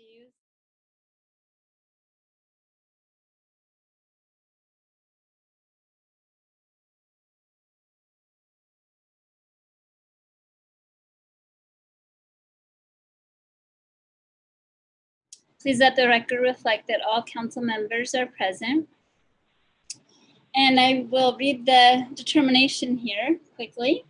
use. Please let the record reflect that all council members are present. And I will read the determination here quickly.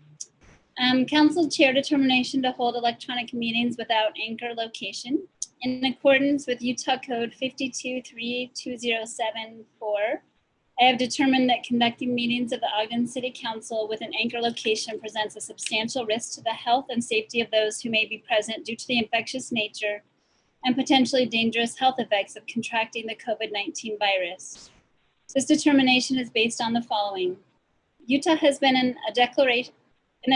Council chair determination to hold electronic meetings without anchor location. In accordance with Utah Code 52.3.2074, I have determined that conducting meetings of the Ogden City Council with an anchor location presents a substantial risk to the health and safety of those who may be present due to the infectious nature and potentially dangerous health effects of contracting the COVID-19 virus. This determination is based on the following. Utah has been in a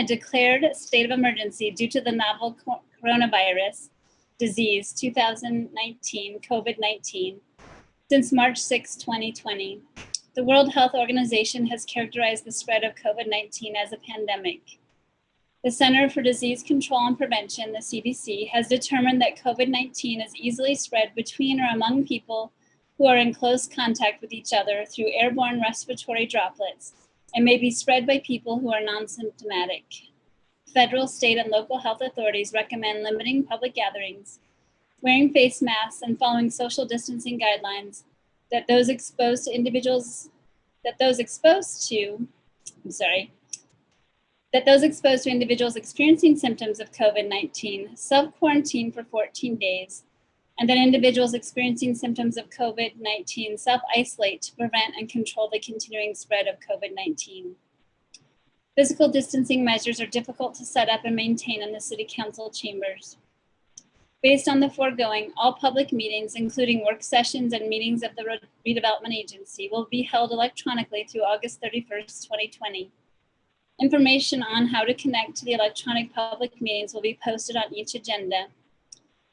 declared state of emergency due to the novel coronavirus disease 2019, COVID-19, since March 6, 2020. The World Health Organization has characterized the spread of COVID-19 as a pandemic. The Center for Disease Control and Prevention, the CDC, has determined that COVID-19 is easily spread between or among people who are in close contact with each other through airborne respiratory droplets and may be spread by people who are non-symptomatic. Federal, state, and local health authorities recommend limiting public gatherings, wearing face masks, and following social distancing guidelines that those exposed to individuals experiencing symptoms of COVID-19 self-quarantine for 14 days, and that individuals experiencing symptoms of COVID-19 self-isolate to prevent and control the continuing spread of COVID-19. Physical distancing measures are difficult to set up and maintain in the City Council chambers. Based on the foregoing, all public meetings, including work sessions and meetings of the Redevelopment Agency, will be held electronically through August 31st, 2020. Information on how to connect to the electronic public meetings will be posted on each agenda.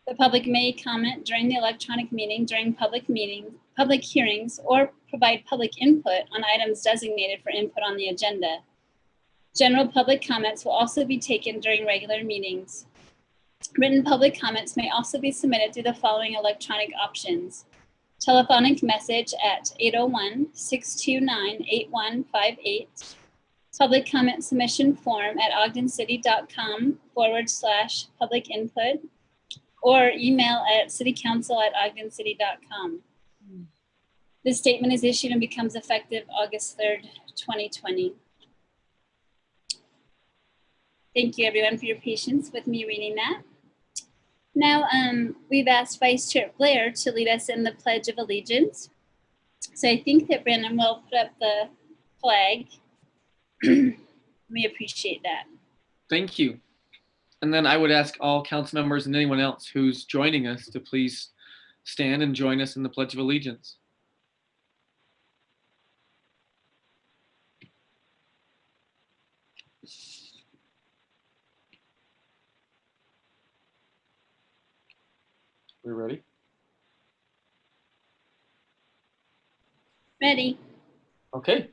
The public may comment during the electronic meeting, during public hearings, or provide public input on items designated for input on the agenda. General public comments will also be taken during regular meetings. Written public comments may also be submitted through the following electronic options. Telephonic message at 801-629-8158. Public comment submission form at ogdencity.com/public input, or email at citycouncil@ogdencity.com. This statement is issued and becomes effective August 3rd, 2020. Thank you everyone for your patience with me reading that. Now, we've asked Vice Chair Blair to lead us in the Pledge of Allegiance. So I think that Brandon will put up the flag. We appreciate that. Thank you. And then I would ask all council members and anyone else who's joining us to please stand and join us in the Pledge of Allegiance. We ready? Ready. Okay.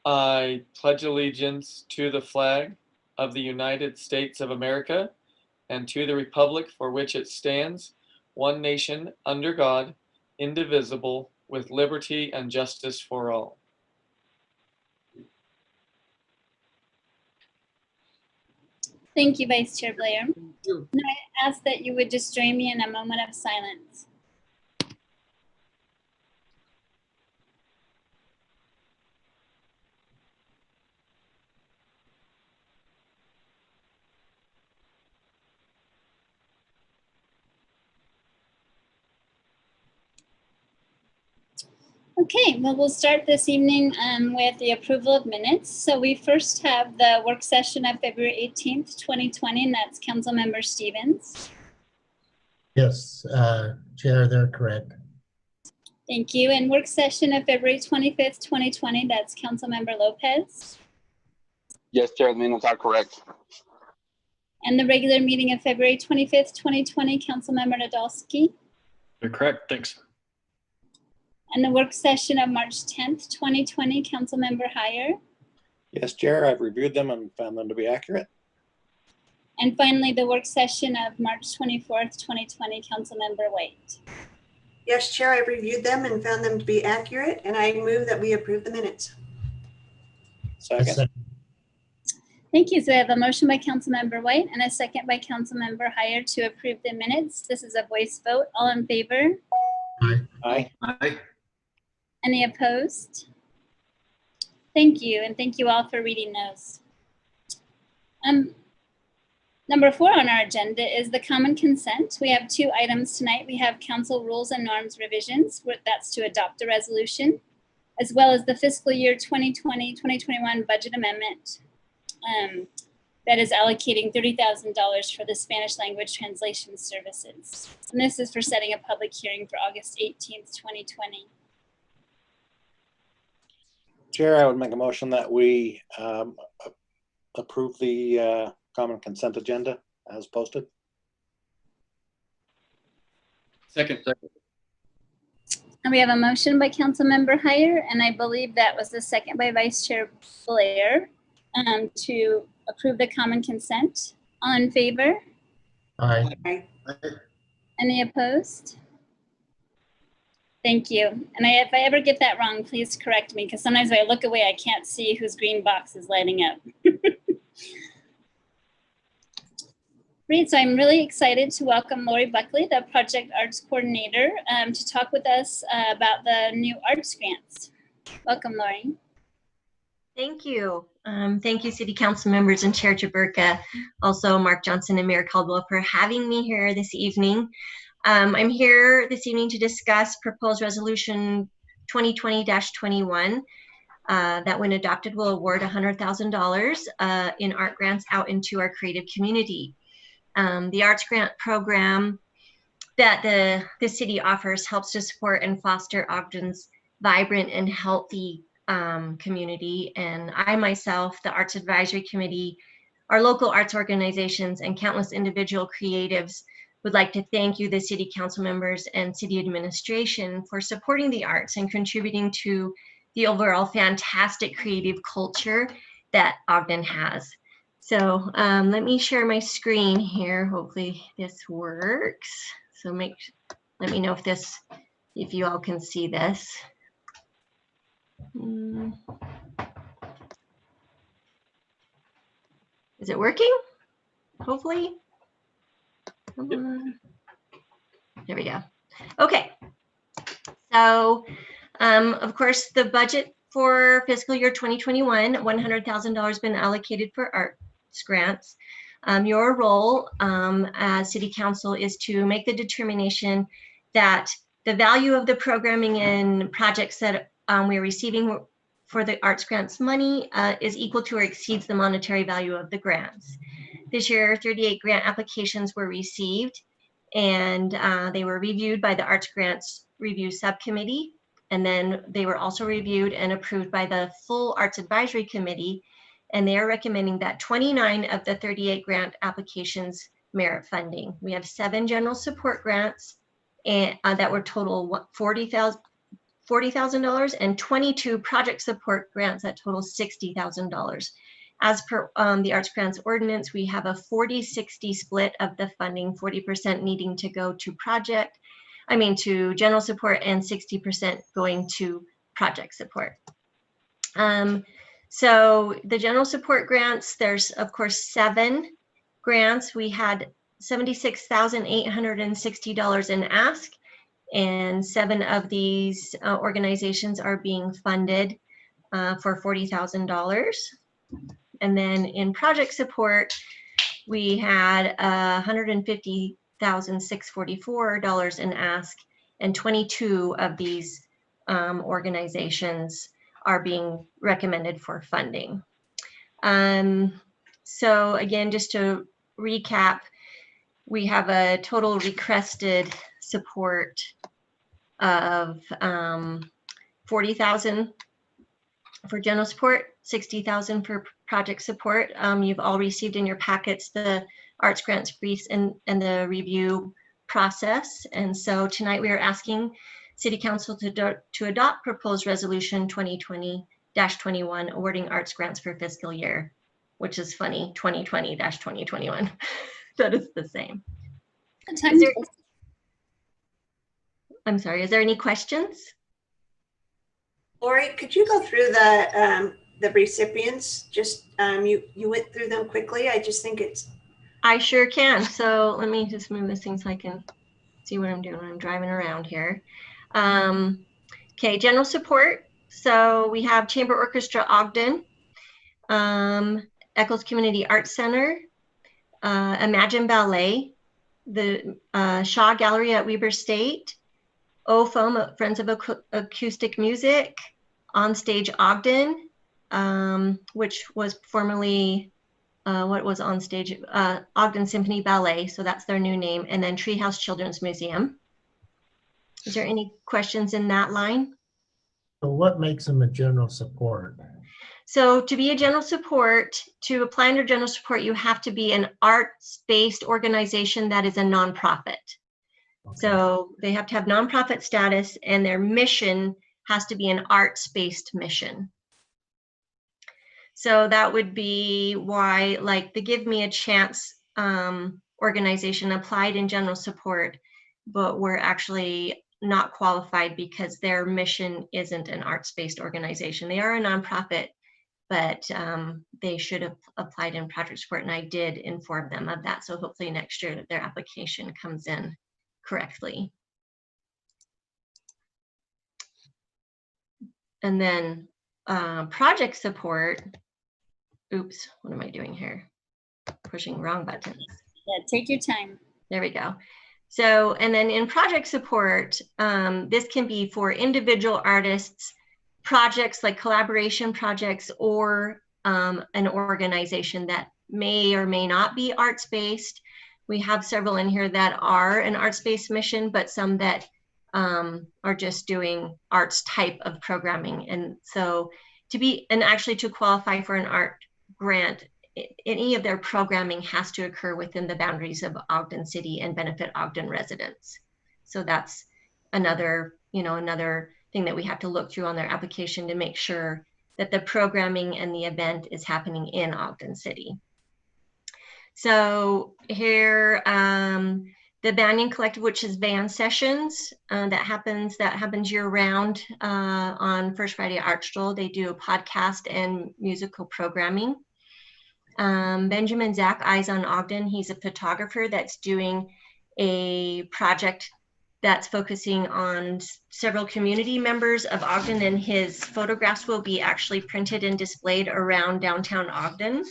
I pledge allegiance to the flag of the United States of America and to the republic for which it stands, one nation, under God, indivisible, with liberty and justice for all. Thank you, Vice Chair Blair. And I ask that you would just join me in a moment of silence. Okay, well, we'll start this evening with the approval of minutes. So we first have the work session of February 18th, 2020, and that's Councilmember Stevens. Yes, Chair, they're correct. Thank you. And work session of February 25th, 2020, that's Councilmember Lopez. Yes, Chair, the minutes are correct. And the regular meeting of February 25th, 2020, Councilmember Nadolski. They're correct, thanks. And the work session of March 10th, 2020, Councilmember Heyer. Yes, Chair, I've reviewed them and found them to be accurate. And finally, the work session of March 24th, 2020, Councilmember White. Yes, Chair, I reviewed them and found them to be accurate, and I move that we approve the minutes. Second. Thank you. So I have a motion by Councilmember White and a second by Councilmember Hyer to approve the minutes. This is a voice vote. All in favor? Aye. Aye. Any opposed? Thank you, and thank you all for reading those. Number 4 on our agenda is the common consent. We have 2 items tonight. We have council rules and norms revisions. That's to adopt a resolution, as well as the fiscal year 2020-2021 budget amendment that is allocating $30,000 for the Spanish language translation services. And this is for setting a public hearing for August 18th, 2020. Chair, I would make a motion that we approve the common consent agenda as posted. Second. And we have a motion by Councilmember Hyer, and I believe that was the second by Vice Chair Blair, to approve the common consent. All in favor? Aye. Aye. Any opposed? Thank you. And if I ever get that wrong, please correct me, because sometimes when I look away, I can't see whose green box is lighting up. Great, so I'm really excited to welcome Lori Buckley, the Project Arts Coordinator, to talk with us about the new arts grants. Welcome, Lori. Thank you. Thank you, City Council members and Chair Jaberka, also Mark Johnson and Mayor Caldwell for having me here this evening. I'm here this evening to discuss proposed resolution 2020-21 that when adopted will award $100,000 in art grants out into our creative community. The arts grant program that the city offers helps to support and foster Ogden's vibrant and healthy community. And I myself, the Arts Advisory Committee, our local arts organizations, and countless individual creatives would like to thank you, the city council members and city administration, for supporting the arts and contributing to the overall fantastic creative culture that Ogden has. So let me share my screen here. Hopefully this works. So let me know if you all can see this. Is it working? Hopefully. Come on. There we go. Okay. So, of course, the budget for fiscal year 2021, $100,000 been allocated for arts grants. Your role as City Council is to make the determination that the value of the programming and projects that we're receiving for the arts grants money is equal to or exceeds the monetary value of the grants. This year, 38 grant applications were received, and they were reviewed by the Arts Grants Review Subcommittee, and then they were also reviewed and approved by the full Arts Advisory Committee, and they are recommending that 29 of the 38 grant applications merit funding. We have 7 general support grants and that were total $40,000 and 22 project support grants that total $60,000. As per the Arts Grants Ordinance, we have a 40-60 split of the funding, 40% needing to go to to general support and 60% going to project support. So the general support grants, there's of course 7 grants. We had $76,860 in ask, and 7 of these organizations are being funded for $40,000. And then in project support, we had $150,644 in ask, and 22 of these organizations are being recommended for funding. So again, just to recap, we have a total requested support of $40,000 for general support, $60,000 for project support. You've all received in your packets the arts grants briefs and the review process. And so tonight we are asking City Council to adopt proposed resolution 2020-21 awarding arts grants for fiscal year which is funny, 2020-2021. That is the same. What time is it? I'm sorry, is there any questions? Lori, could you go through the recipients? Just, you went through them quickly. I just think it's, I sure can. So let me just move this thing so I can see what I'm doing when I'm driving around here. Okay, general support. So we have Chamber Orchestra Ogden, Eccles Community Arts Center, Imagine Ballet, the Shaw Gallery at Weber State, OFOM, Friends of Acoustic Music, Onstage Ogden, which was formerly what was on stage, Ogden Symphony Ballet, so that's their new name, and then Treehouse Children's Museum. Is there any questions in that line? So what makes them a general support? So to be a general support, to apply under general support, you have to be an arts-based organization that is a nonprofit. Okay. So they have to have nonprofit status, and their mission has to be an arts-based mission. So that would be why, like, the Give Me a Chance organization applied in general support, but were actually not qualified because their mission isn't an arts-based organization. They are a nonprofit, but they should have applied in project support, and I did inform them of that. So hopefully next year that their application comes in correctly. And then project support, oops, what am I doing here? Pushing wrong buttons. Yeah, take your time. There we go. So, and then in project support, this can be for individual artists, projects like collaboration projects, or an organization that may or may not be arts-based. We have several in here that are an arts-based mission, but some that are just doing arts type of programming. And so to be, and actually to qualify for an art grant, any of their programming has to occur within the boundaries of Ogden City and benefit Ogden residents. So that's another, another thing that we have to look through on their application to make sure that the programming and the event is happening in Ogden City. So here, the Banyan Collective, which is band sessions, that happens year round on First Friday Art Stroll. They do a podcast and musical programming. Benjamin Zach, Eyes on Ogden, he's a photographer that's doing a project that's focusing on several community members of Ogden, and his photographs will be actually printed and displayed around downtown Ogden.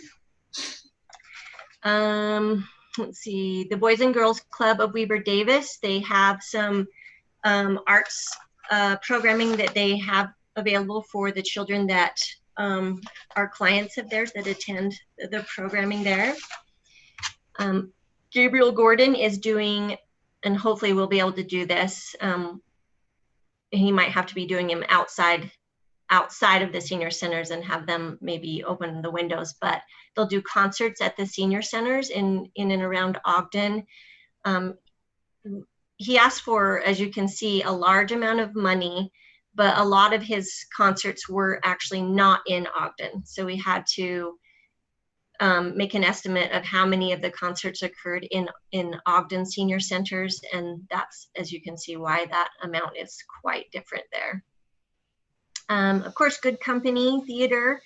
Let's see, the Boys and Girls Club of Weber Davis, they have some arts programming that they have available for the children that are clients of theirs that attend the programming there. Gabriel Gordon is doing, and hopefully we'll be able to do this, he might have to be doing him outside of the senior centers and have them maybe open the windows, but they'll do concerts at the senior centers in and around Ogden. He asked for, as you can see, a large amount of money, but a lot of his concerts were actually not in Ogden. So we had to make an estimate of how many of the concerts occurred in Ogden senior centers. And that's, as you can see, why that amount is quite different there. Of course, Good Company Theater,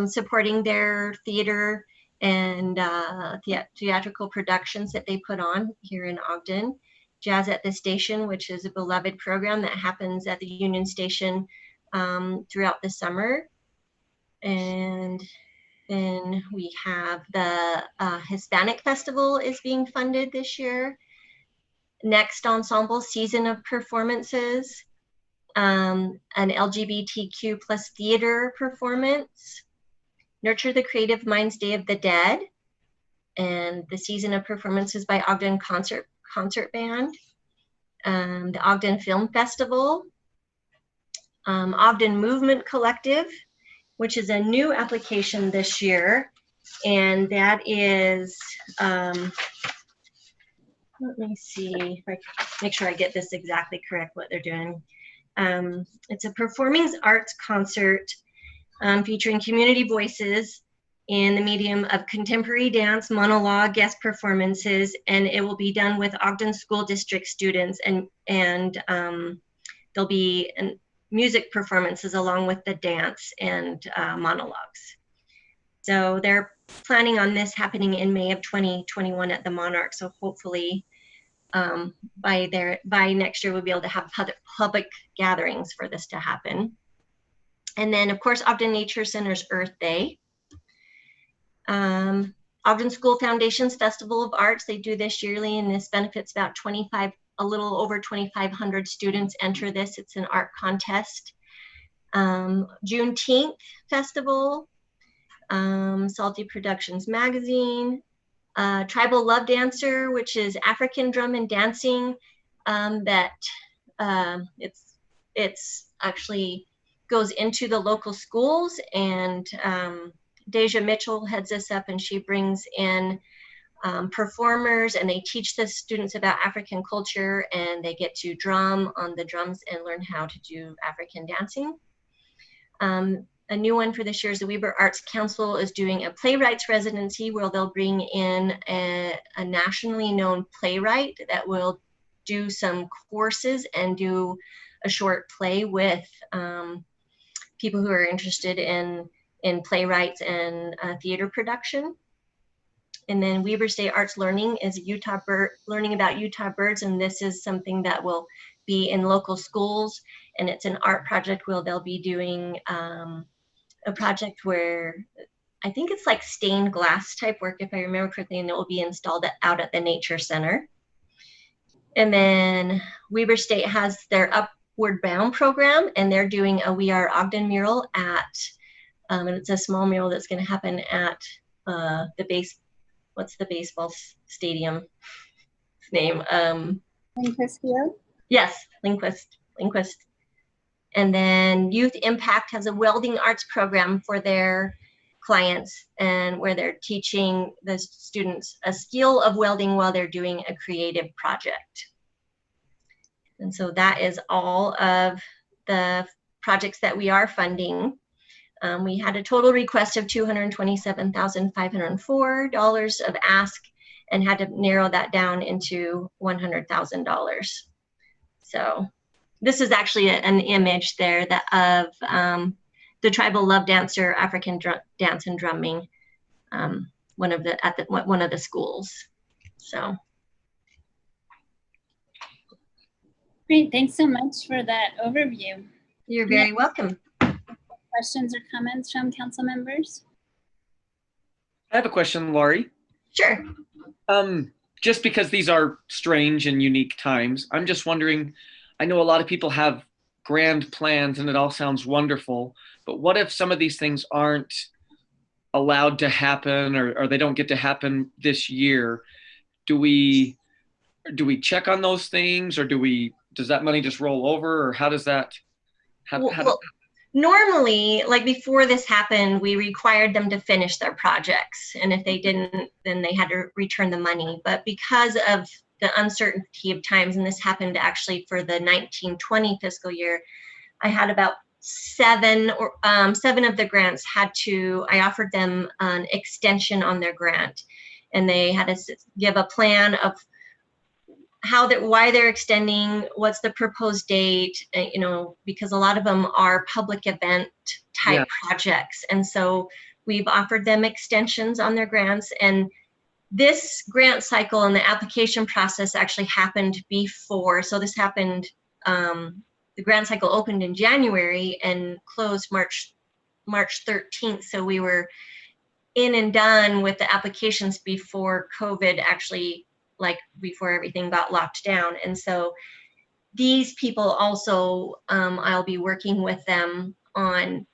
supporting their theater and theatrical productions that they put on here in Ogden. Jazz at the Station, which is a beloved program that happens at the Union Station throughout the summer. And then we have the Hispanic Festival is being funded this year. Next Ensemble Season of Performances, an LGBTQ+ theater performance, Nurture the Creative Minds Day of the Dead, and the Season of Performances by Ogden Concert Band, the Ogden Film Festival, Ogden Movement Collective, which is a new application this year, and that is, let me see if I make sure I get this exactly correct, what they're doing. It's a performing arts concert featuring community voices in the medium of contemporary dance, monologue, guest performances, and it will be done with Ogden School District students, and there'll be music performances along with the dance and monologues. So they're planning on this happening in May of 2021 at the Monarch. So hopefully by next year we'll be able to have public gatherings for this to happen. And then of course Ogden Nature Center's Earth Day. Ogden School Foundation's Festival of Arts, they do this yearly, and this benefits about a little over 2,500 students enter this. It's an art contest. Juneteenth Festival, Salty Productions Magazine, Tribal Love Dancer, which is African drum and dancing, that it's actually goes into the local schools, and Deja Mitchell heads this up, and she brings in performers, and they teach the students about African culture, and they get to drum on the drums and learn how to do African dancing. A new one for this year is the Weber Arts Council is doing a playwrights residency where they'll bring in a nationally known playwright that will do some courses and do a short play with people who are interested in playwrights and theater production. And then Weber State Arts Learning is learning about Utah birds, and this is something that will be in local schools, and it's an art project where they'll be doing a project where I think it's like stained glass type work, if I remember correctly, and it will be installed out at the Nature Center. And then Weber State has their Upward Bound program, and they're doing a We Are Ogden mural at, and it's a small mural that's going to happen at what's the baseball stadium name? Lindquist Field? Yes, Lindquist. And then Youth Impact has a welding arts program for their clients, and where they're teaching the students a skill of welding while they're doing a creative project. And so that is all of the projects that we are funding. We had a total request of $227,504 of ask, and had to narrow that down into $100,000. So this is actually an image there of the Tribal Love Dancer, African dance and drumming, one of the schools. So. Great, thanks so much for that overview. You're very welcome. Questions or comments from council members? I have a question, Laurie. Sure. Just because these are strange and unique times, I'm just wondering, I know a lot of people have grand plans and it all sounds wonderful, but what if some of these things aren't allowed to happen, or they don't get to happen this year? Do we check on those things, or does that money just roll over, or how does that normally, like before this happened, we required them to finish their projects, and if they didn't, then they had to return the money. But because of the uncertainty of times, and this happened actually for the 1920 fiscal year, I had about seven of the grants I offered them an extension on their grant, and they had to give a plan of why they're extending, what's the proposed date, because a lot of them are public event type projects. And so we've offered them extensions on their grants. And this grant cycle and the application process actually happened before. So this happened, the grant cycle opened in January and closed March 13th. So we were in and done with the applications before COVID actually, like before everything got locked down. And so these people also, I'll be working with them on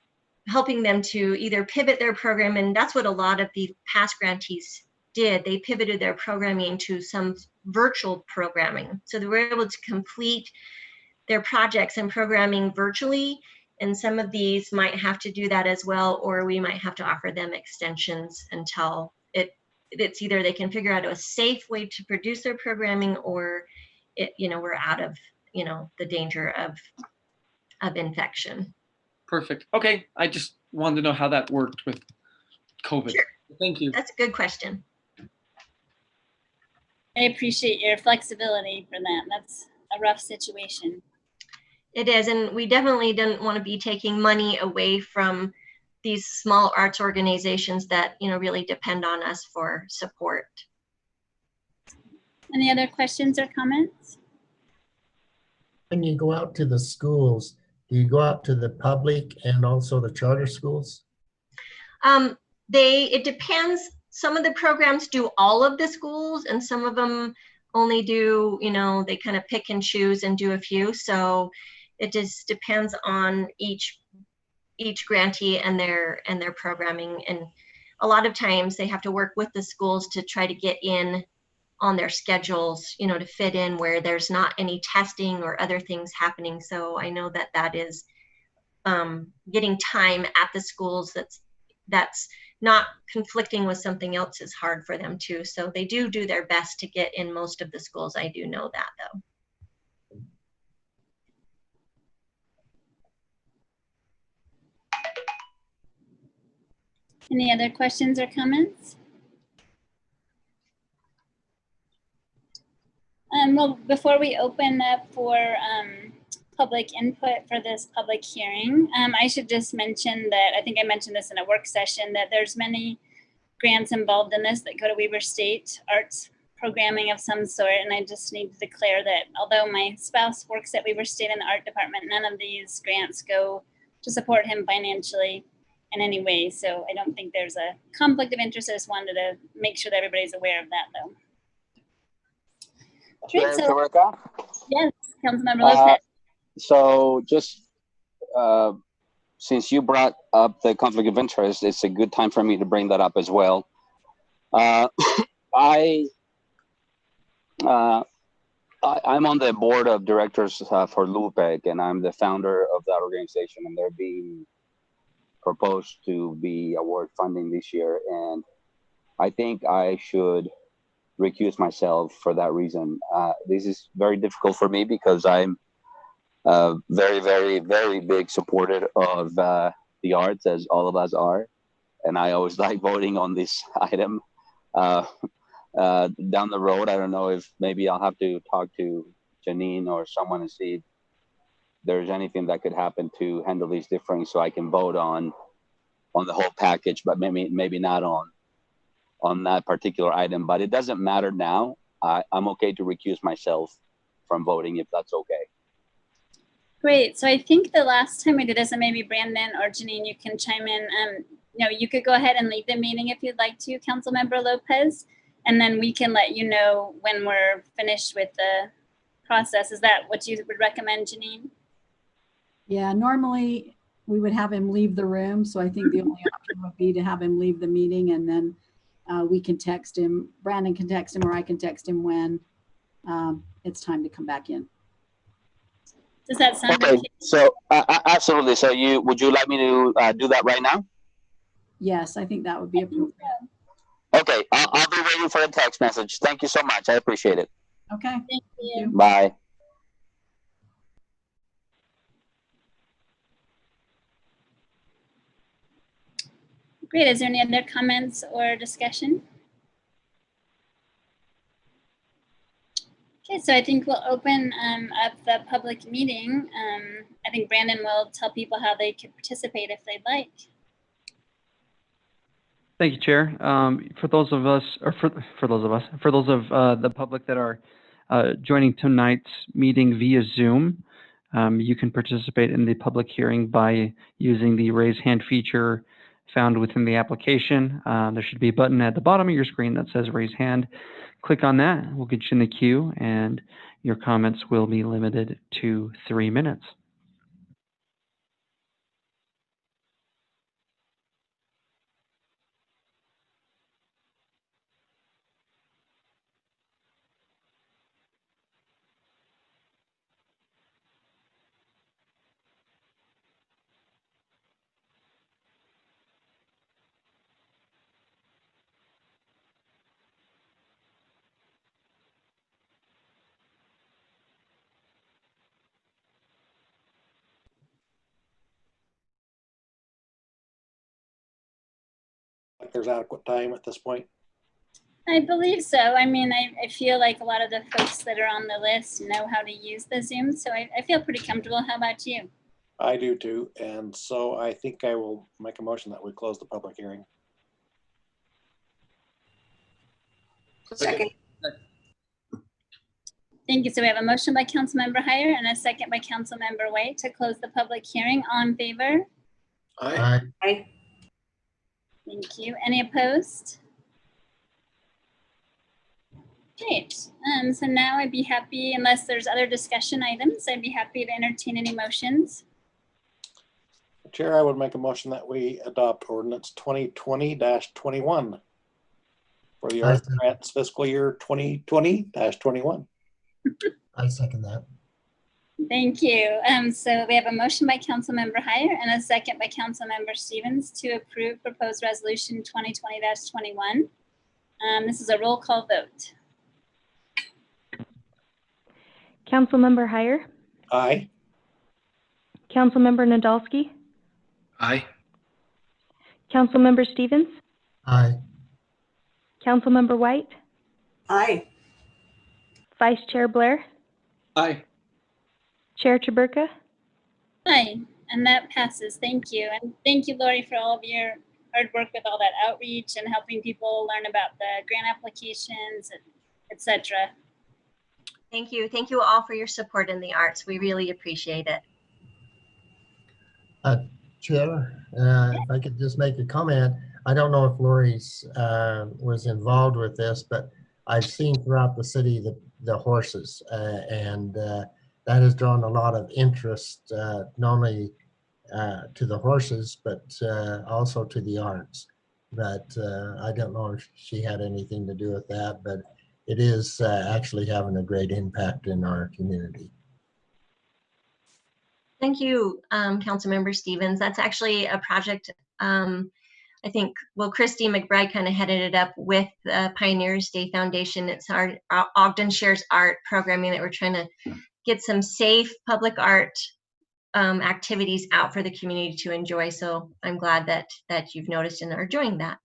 helping them to either pivot their program, and that's what a lot of the past grantees did. They pivoted their programming to some virtual programming. So they were able to complete their projects and programming virtually, and some of these might have to do that as well, or we might have to offer them extensions until it's either they can figure out a safe way to produce their programming, or we're out of the danger of infection. Perfect. Okay, I just wanted to know how that worked with COVID? Sure. Thank you. That's a good question. I appreciate your flexibility for that. That's a rough situation. It is, and we definitely didn't want to be taking money away from these small arts organizations that, you know, really depend on us for support. Any other questions or comments? When you go out to the schools, do you go out to the public and also the charter schools? It depends. Some of the programs do all of the schools, and some of them only do, you know, they kind of pick and choose and do a few. So it just depends on each grantee and their programming. And a lot of times they have to work with the schools to try to get in on their schedules, you know, to fit in where there's not any testing or other things happening. So I know that that is getting time at the schools that's not conflicting with something else is hard for them too. So they do their best to get in most of the schools. I do know that though. Any other questions or comments? Well, before we open up for public input for this public hearing, I should just mention that I think I mentioned this in a work session that there's many grants involved in this that go to Weber State arts programming of some sort. And I just need to declare that although my spouse works at Weber State in the art department, none of these grants go to support him financially in any way. So I don't think there's a conflict of interest. I just wanted to make sure that everybody's aware of that though. Great, Chair so Tabarka? yes, Councilmember Lopez. So just since you brought up the conflict of interest, it's a good time for me to bring that up as well. I'm on the board of directors for LUPEC, and I'm the founder of that organization, and they're being proposed to be award funding this year. And I think I should recuse myself for that reason. This is very difficult for me because I'm very, very, very big supporter of the arts, as all of us are. And I always like voting on this item. Down the road, I don't know if maybe I'll have to talk to Janine or someone and see if there's anything that could happen to handle these different so I can vote on the whole package, but maybe not on that particular item. But it doesn't matter now. I'm okay to recuse myself from voting if that's okay. Great. So I think the last time we did this, and maybe Brandon or Janine, you can chime in. You could go ahead and leave the meeting if you'd like to, Councilmember Lopez, and then we can let you know when we're finished with the process. Is that what you would recommend, Janine? Yeah, normally we would have him leave the room. So I think the only option would be to have him leave the meeting, and then we can text him. Brandon can text him, or I can text him when it's time to come back in. Does that sound Okay, okay? so absolutely. So would you like me to do that right now? Yes, I think that would be appropriate. Okay, I'll be waiting for a text message. Thank you so much. I appreciate it. Okay. Thank you. Bye. Great. Is there any other comments or discussion? Okay, so I think we'll open up the public meeting. I think Brandon will tell people how they can participate if they'd like. Thank you, Chair. For those of the public that are joining tonight's meeting via Zoom, you can participate in the public hearing by using the raise hand feature found within the application. There should be a button at the bottom of your screen that says raise hand. Click on that, we'll get you in the queue, and your comments will be limited to 3 minutes. like there's adequate time at this point? I believe so. I mean, I feel like a lot of the folks that are on the list know how to use the Zoom, so I feel pretty comfortable. How about you? I do too. And so I think I will make a motion that we close the public hearing. Second. Thank you. So we have a motion by Councilmember Heyer and a second by Councilmember White to close the public hearing. All in favor? Aye. Aye. Thank you. Any opposed? Great. So now I'd be happy, unless there's other discussion items, I'd be happy to entertain any motions. Chair, I would make a motion that we adopt ordinance 2020-21 for the Arts Grants fiscal year 2020-21. I second that. Thank you. So we have a motion by Councilmember Heyer and a second by Councilmember Stevens to approve proposed resolution 2020-21. This is a roll call vote. Councilmember Heyer, Aye. Councilmember Nadolski, Aye. Councilmember Stevens, Aye. Councilmember White, Aye. Vice Chair Blair, Aye. Chair Chaburka. Aye, and that passes. Thank you. And thank you, Lori, for all of your hard work with all that outreach and helping people learn about the grant applications, etc. Thank you. Thank you all for your support in the arts. We really appreciate it. Chair, if I could just make a comment. I don't know if Lori's was involved with this, but I've seen throughout the city the horses, and that has drawn a lot of interest, not only to the horses, but also to the arts. But I don't know if she had anything to do with that, but it is actually having a great impact in our community. Thank you, Councilmember Stevens. That's actually a project, I think, well, Christy McBride kind of headed it up with Pioneers Day Foundation. It's our Ogden Shares Art programming that we're trying to get some safe public art activities out for the community to enjoy. So I'm glad that you've noticed and are enjoying that.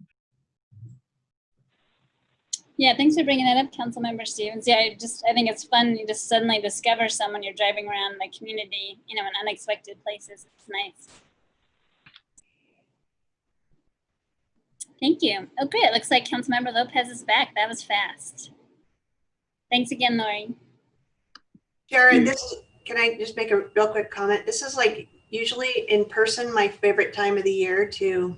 Yeah, thanks for bringing that up, Councilmember Stevens. Yeah, I think it's fun. You just suddenly discover someone you're driving around the community, in unexpected places. It's nice. Thank you. Oh, great. It looks like Councilmember Lopez is back. That was fast. Thanks again, Lori. Jared, can I just make a real quick comment? This is like usually in person, my favorite time of the year to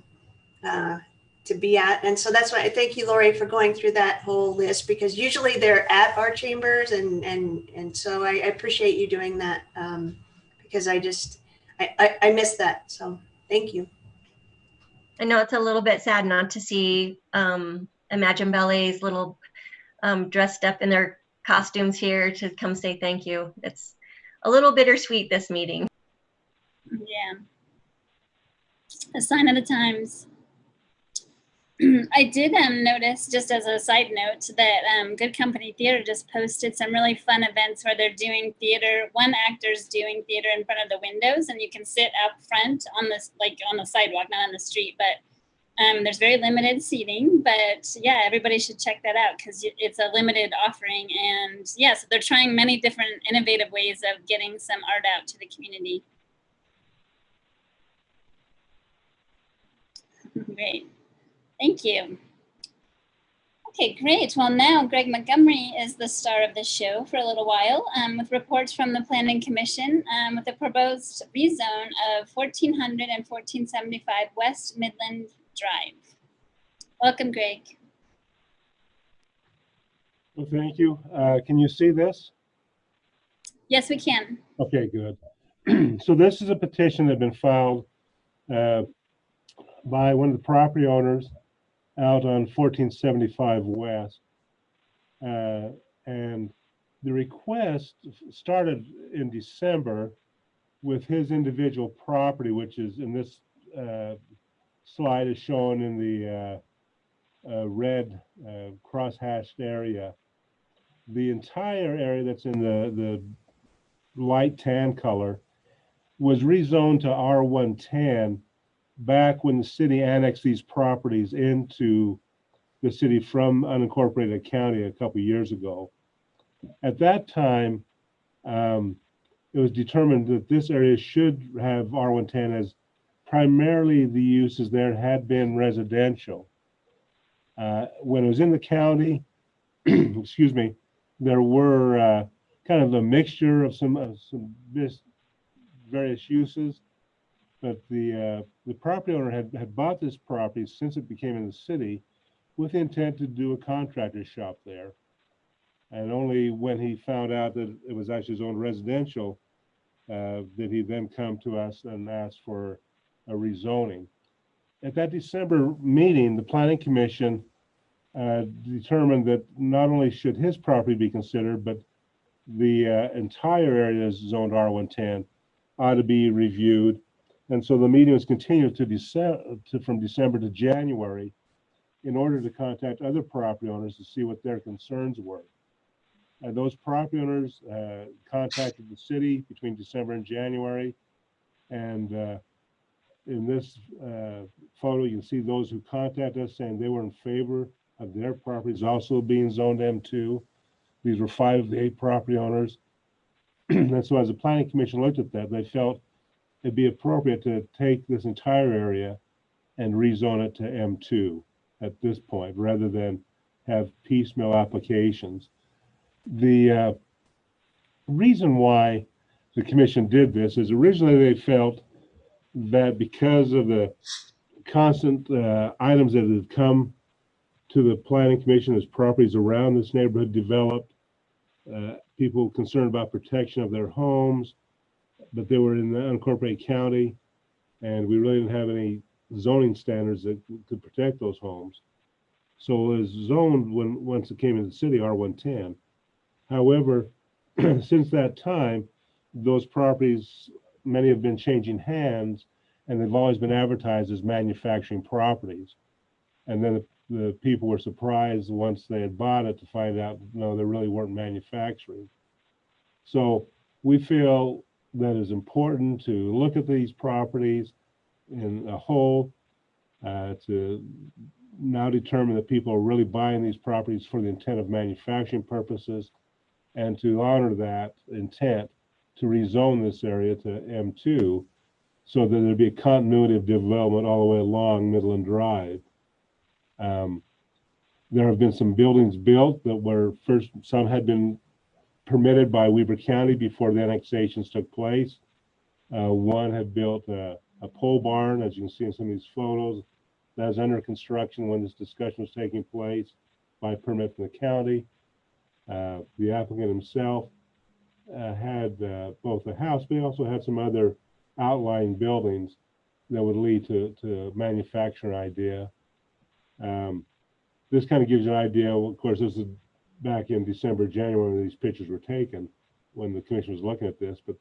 be at. And so that's why I thank you, Lori, for going through that whole list, because usually they're at our chambers. And so I appreciate you doing that because I miss that. So thank you. I know it's a little bit sad not to see Imagine Ballet's little dressed up in their costumes here to come say thank you. It's a little bittersweet, this meeting. Yeah. A sign of the times. I did notice, just as a side note, that Good Company Theater just posted some really fun events where they're doing theater. One actor's doing theater in front of the windows, and you can sit up front on this, like on the sidewalk, not on the street. But there's very limited seating. But yeah, everybody should check that out because it's a limited offering. And yeah, so they're trying many different innovative ways of getting some art out to the community. Great. Thank you. Okay, great. Well, now Greg Montgomery is the star of the show for a little while with reports from the Planning Commission with the proposed rezone of 1400 and 1475 West Midland Drive. Welcome, Greg. Well, thank you. Can you see this? Yes, we can. Okay, good. So this is a petition that had been filed by one of the property owners out on 1475 West. And the request started in December with his individual property, which is in this slide is shown in the red cross-hatched area. The entire area that's in the light tan color was rezoned to R110 back when the city annexed these properties into the city from unincorporated county a couple years ago. At that time, it was determined that this area should have R110 as primarily the uses there had been residential. When it was in the county, excuse me, there were kind of a mixture of some various uses, but the property owner had bought this property since it became in the city with the intent to do a contractor shop there. And only when he found out that it was actually his own residential did he then come to us and ask for a rezoning. At that December meeting, the Planning Commission determined that not only should his property be considered, but the entire area is zoned R110 ought to be reviewed. And so the meeting was continued from December to January in order to contact other property owners to see what their concerns were. And those property owners contacted the city between December and January. And in this photo, you can see those who contacted us saying they were in favor of their properties also being zoned M2. These were 5 of the 8 property owners. And so as the Planning Commission looked at that, they felt it'd be appropriate to take this entire area and rezone it to M2 at this point, rather than have piecemeal applications. The reason why the commission did this is originally they felt that because of the constant items that had come to the Planning Commission as properties around this neighborhood developed, people concerned about protection of their homes, but they were in the unincorporated county, and we really didn't have any zoning standards that could protect those homes. So it was zoned once it came into the city, R110. However, since that time, those properties, many have been changing hands, and they've always been advertised as manufacturing properties. And then the people were surprised once they had bought it to find out, no, they really weren't manufacturing. So we feel that it's important to look at these properties in a whole, to now determine that people are really buying these properties for the intent of manufacturing purposes, and to honor that intent to rezone this area to M2 so that there'd be a continuity of development all the way along Midland Drive. There have been some buildings built that were first, some had been permitted by Weber County before the annexations took place. One had built a pole barn, as you can see in some of these photos, that was under construction when this discussion was taking place by permit from the county. The applicant himself had both a house, but he also had some other outlying buildings that would lead to manufacturing idea. This kind of gives you an idea. Of course, this is back in December, January when these pictures were taken, when the commission was looking at this, but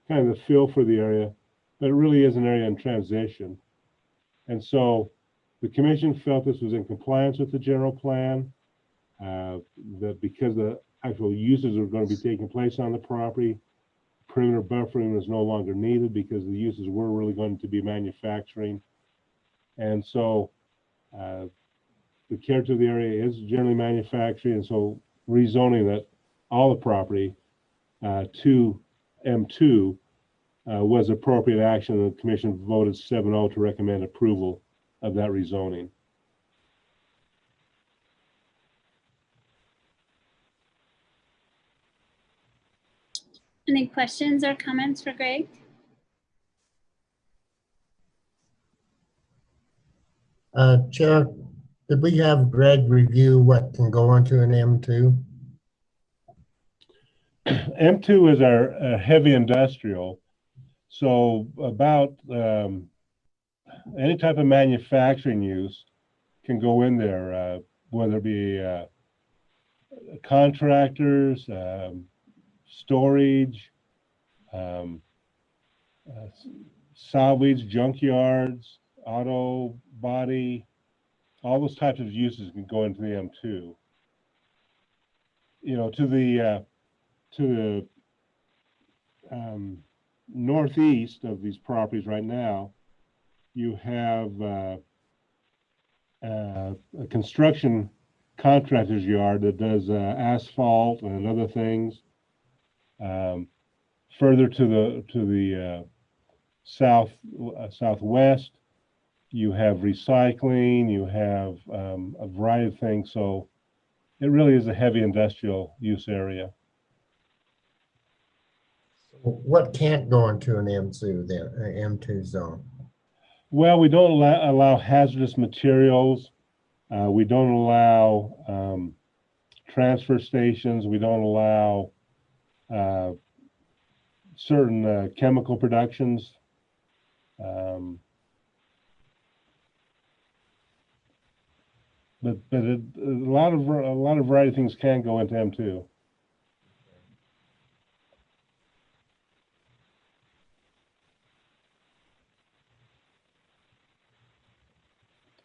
kind of the feel for the area. But it really is an area in transition. And so the commission felt this was in compliance with the general plan, that because the actual uses are going to be taking place on the property, perimeter buffering is no longer needed because the uses were really going to be manufacturing. And so the character of the area is generally manufacturing, and so rezoning that all the property to M2 was appropriate action. The commission voted 7-0 to recommend approval of that rezoning. Any questions or comments for Greg? Chair, did we have Greg review what can go onto an M2? M2 is our heavy industrial. So about any type of manufacturing use can go in there, whether it be contractors, storage, salvage, junkyards, auto body, all those types of uses can go into the M2. You know, to the northeast of these properties right now, you have a construction contractor's yard that does asphalt and other things. Further to the southwest, you have recycling, you have a variety of things. So it really is a heavy industrial use area. What can't go into an M2 then, an M2 zone? Well, we don't allow hazardous materials. We don't allow transfer stations. We don't allow certain chemical productions. But a lot of variety of things can go into M2.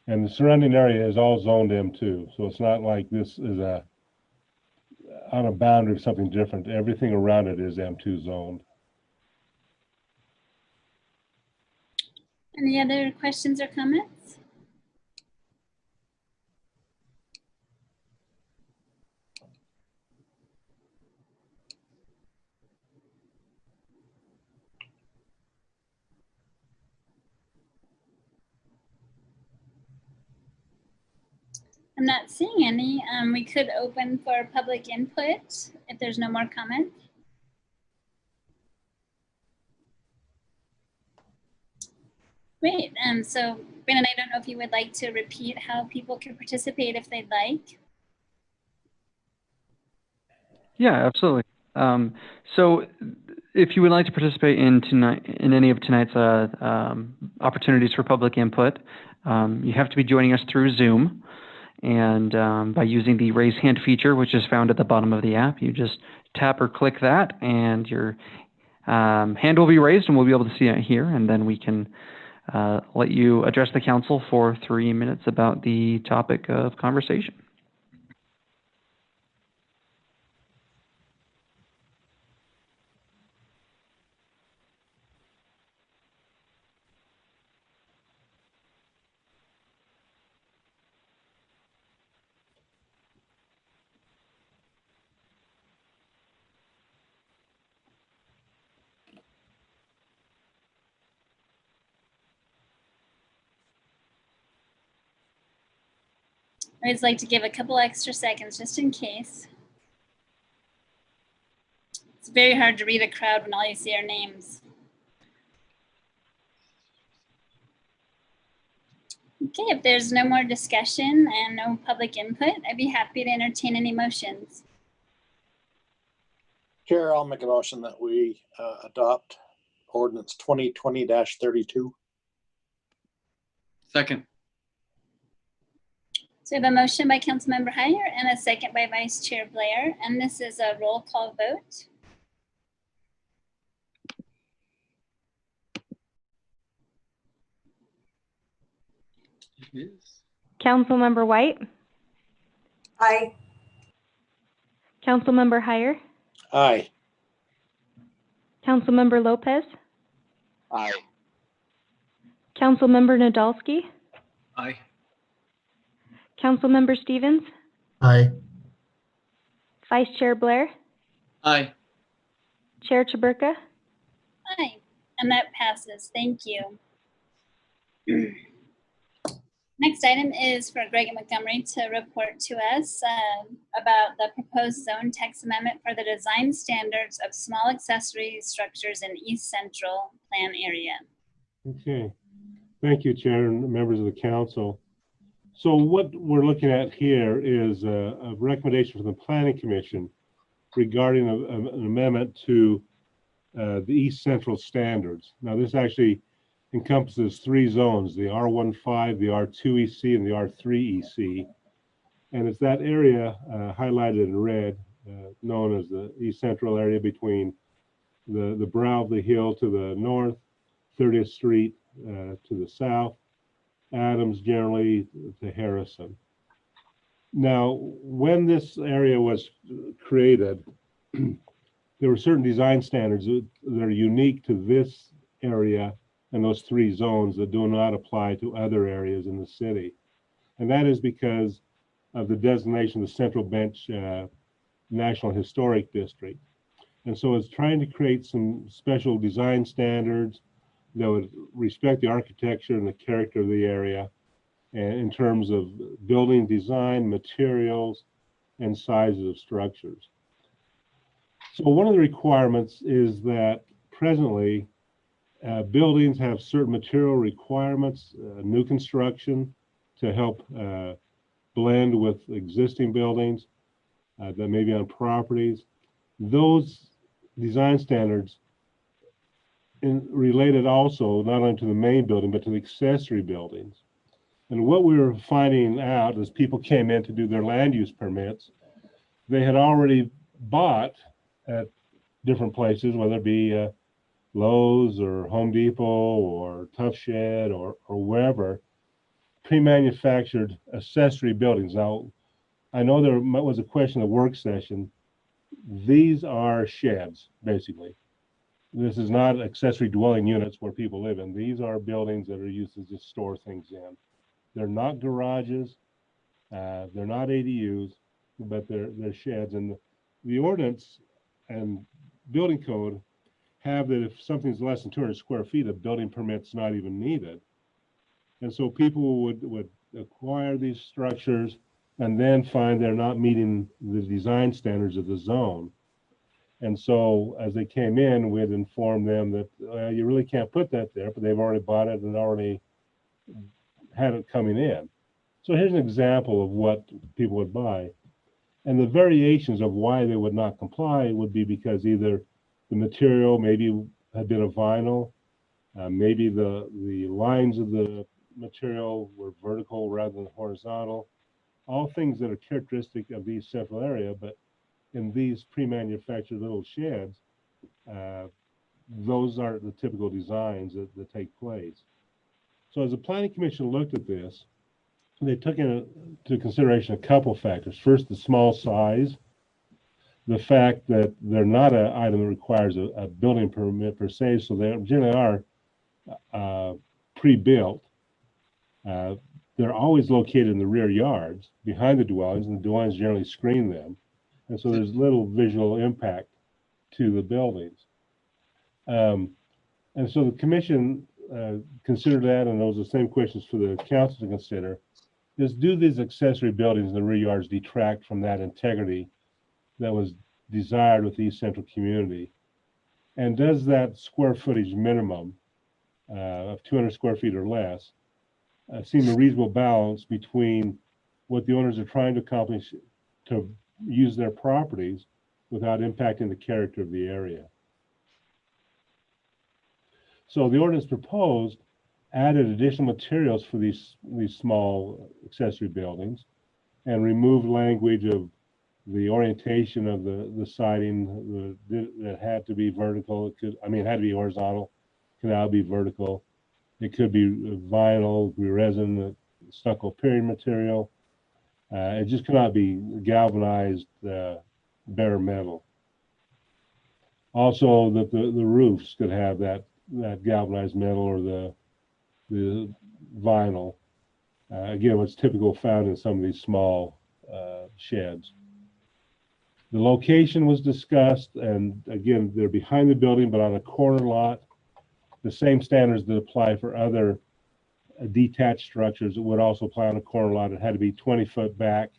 And the surrounding area is all zoned M2, so it's not like this is on a boundary of something different. Everything around it is M2 zoned. Any other questions or comments? I'm not seeing any. We could open for public input if there's no more comment. Great. So Brandon, I don't know if you would like to repeat how people can participate if they'd like. Yeah, absolutely. So if you would like to participate in any of tonight's opportunities for public input, you have to be joining us through Zoom. And by using the raise hand feature, which is found at the bottom of the app, you just tap or click that and your hand will be raised and we'll be able to see it here. And then we can let you address the council for 3 minutes about the topic of conversation. I always like to give a couple extra seconds just in case. It's very hard to read a crowd when all you see are names. Okay, if there's no more discussion and no public input, I'd be happy to entertain any motions. Chair, I'll make a motion that we adopt ordinance 2020-32. Second. So we have a motion by Councilmember Heyer and a second by Vice Chair Blair, and this is a roll call vote. Yes. Councilmember White, Aye. Councilmember Heyer, Aye. Councilmember Lopez, Aye. Councilmember Nadolski, Aye. Councilmember Stevens, Aye. Vice Chair Blair, Aye. Chair Chaburka. Aye, and that passes. Thank you. Next item is for Greg Montgomery to report to us about the proposed zone text amendment for the design standards of small accessory structures in East Central Plan area. Okay, thank you, Chair and members of the council. So what we're looking at here is a recommendation from the Planning Commission regarding an amendment to the East Central standards. Now, this actually encompasses 3 zones, the R15, the R2EC, and the R3EC. And it's that area highlighted in red, known as the East Central area between the brow of the hill to the north, 30th Street to the south, Adams generally to Harrison. Now, when this area was created, there were certain design standards that are unique to this area and those 3 zones that do not apply to other areas in the city. And that is because of the designation of the Central Bench National Historic District. And so it's trying to create some special design standards that would respect the architecture and the character of the area, and in terms of building design, materials, and sizes of structures. So one of the requirements is that presently buildings have certain material requirements, new construction to help blend with existing buildings that may be on properties. Those design standards related also not only to the main building, but to the accessory buildings. And what we were finding out as people came in to do their land use permits, they had already bought at different places, whether it be Lowe's or Home Depot or Tough Shed or wherever, pre-manufactured accessory buildings. Now, I know there was a question in the work session. These are sheds, basically. This is not accessory dwelling units where people live in. These are buildings that are used to just store things in. They're not garages, they're not ADUs, but they're sheds. And the ordinance and building code have that if something's less than 200 square feet, a building permit's not even needed. And so people would acquire these structures and then find they're not meeting the design standards of the zone. And so as they came in, we'd inform them that you really can't put that there, but they've already bought it and already had it coming in. So here's an example of what people would buy. And the variations of why they would not comply would be because either the material maybe had been a vinyl, maybe the lines of the material were vertical rather than horizontal, all things that are characteristic of the central area, but in these pre-manufactured little sheds, those are the typical designs that take place. So as the Planning Commission looked at this, they took into consideration a couple factors. First, the small size, the fact that they're not an item that requires a building permit per se, so they generally are pre-built. They're always located in the rear yards behind the dwellings, and the dwellings generally screen them. And so there's little visual impact to the buildings. And so the commission considered that, and those are the same questions for the council to consider, is do these accessory buildings in the rear yards detract from that integrity that was desired with the East Central community? And does that square footage minimum of 200 square feet or less seem a reasonable balance between what the owners are trying to accomplish to use their properties without impacting the character of the area? So the ordinance proposed added additional materials for these small accessory buildings and removed language of the orientation of the siding that had to be vertical. It had to be horizontal, could now be vertical. It could be vinyl, resin, stucco period material. It just cannot be galvanized bare metal. Also, that the roofs could have that galvanized metal or the vinyl. Again, what's typical found in some of these small sheds. The location was discussed, and again, they're behind the building, but on a corner lot. The same standards that apply for other detached structures would also apply on a corner lot. It had to be 20 foot back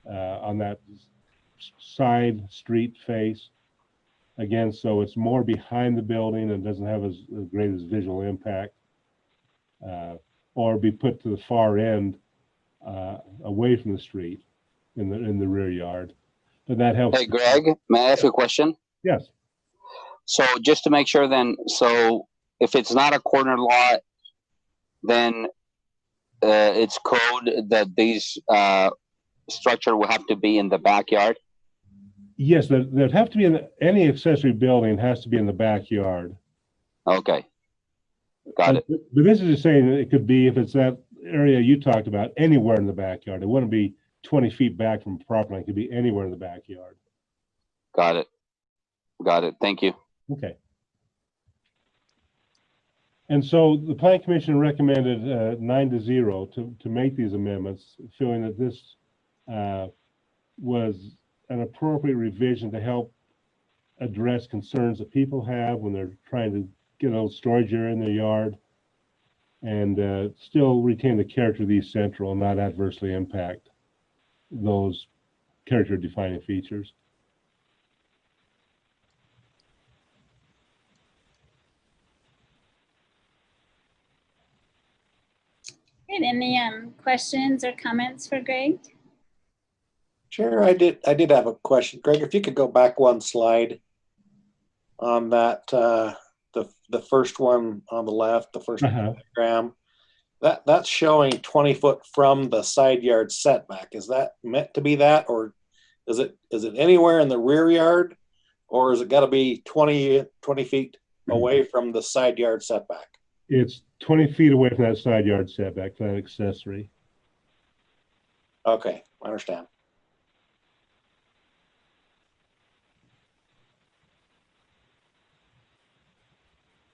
on that side street face. Again, so it's more behind the building and doesn't have as great as visual impact, or be put to the far end away from the street in the rear yard. But that helps. Hey, Greg, may I ask you a question? Yes. So just to make sure then, so if it's not a corner lot, then it's code that these structure will have to be in the backyard? Yes, there'd have to be any accessory building has to be in the backyard. Okay, got it. But this is just saying that it could be, if it's that area you talked about, anywhere in the backyard. It wouldn't be 20 feet back from property line. It could be anywhere in the backyard. Got it. Got it. Thank you. Okay. And so the Plan Commission recommended 9-0 to make these amendments, feeling that this was an appropriate revision to help address concerns that people have when they're trying to get a little storage area in their yard and still retain the character of the East Central and not adversely impact those character defining features. Good. Any questions or comments for Greg? Chair, I did have a question. Greg, if you could go back one slide on that, the first one on the left, the first diagram, that's showing 20 foot from the side yard setback. Is that meant to be that, or is it anywhere in the rear yard, or is it got to be 20 feet away from the side yard setback? It's 20 feet away from that side yard setback, that accessory. Okay, I understand.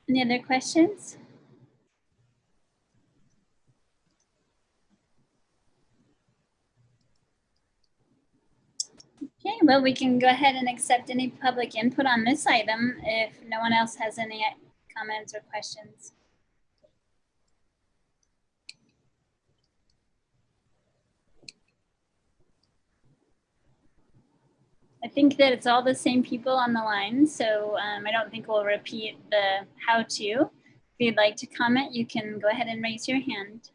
Any other questions? Okay, well, we can go ahead and accept any public input on this item if no one else has any comments or questions. I think that it's all the same people on the line, so I don't think we'll repeat the how-to. If you'd like to comment, you can go ahead and raise your hand.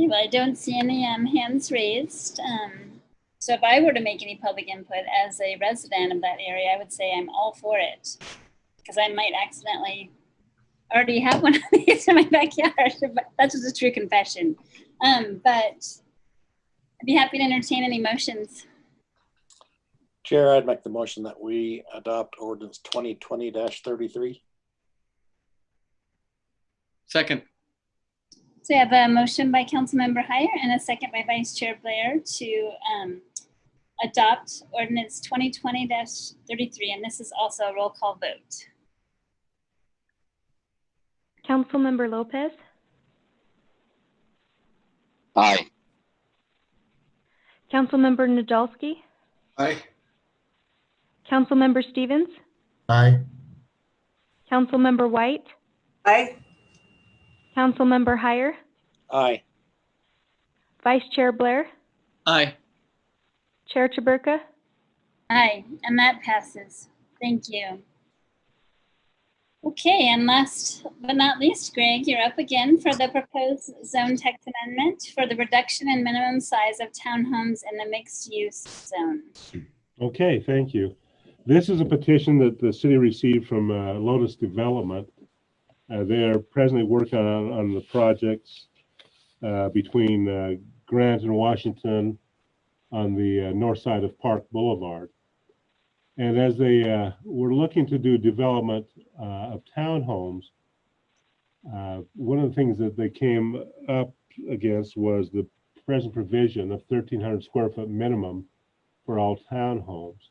Okay, well, I don't see any hands raised. So if I were to make any public input as a resident of that area, I would say I'm all for it, because I might accidentally already have one of these in my backyard. But that's just a true confession. But I'd be happy to entertain any motions. Chair, I'd make the motion that we adopt ordinance 2020-33. Second. So we have a motion by Councilmember Heyer and a second by Vice Chair Blair to adopt ordinance 2020-33, and this is also a roll call vote. Councilmember Lopez, Aye. Councilmember Nadolski, Aye. Councilmember Stevens, Aye. Councilmember White, Aye. Councilmember Heyer, Aye. Vice Chair Blair, Aye. Chair Chaburka. Aye, and that passes. Thank you. Okay, and last but not least, Greg, you're up again for the proposed zone text amendment for the reduction in minimum size of townhomes in the mixed use zone. Okay, thank you. This is a petition that the city received from Lotus Development. They are presently working on the projects between Grant and Washington on the north side of Park Boulevard. And as they were looking to do development of townhomes, one of the things that they came up against was the present provision of 1,300 square foot minimum for all townhomes.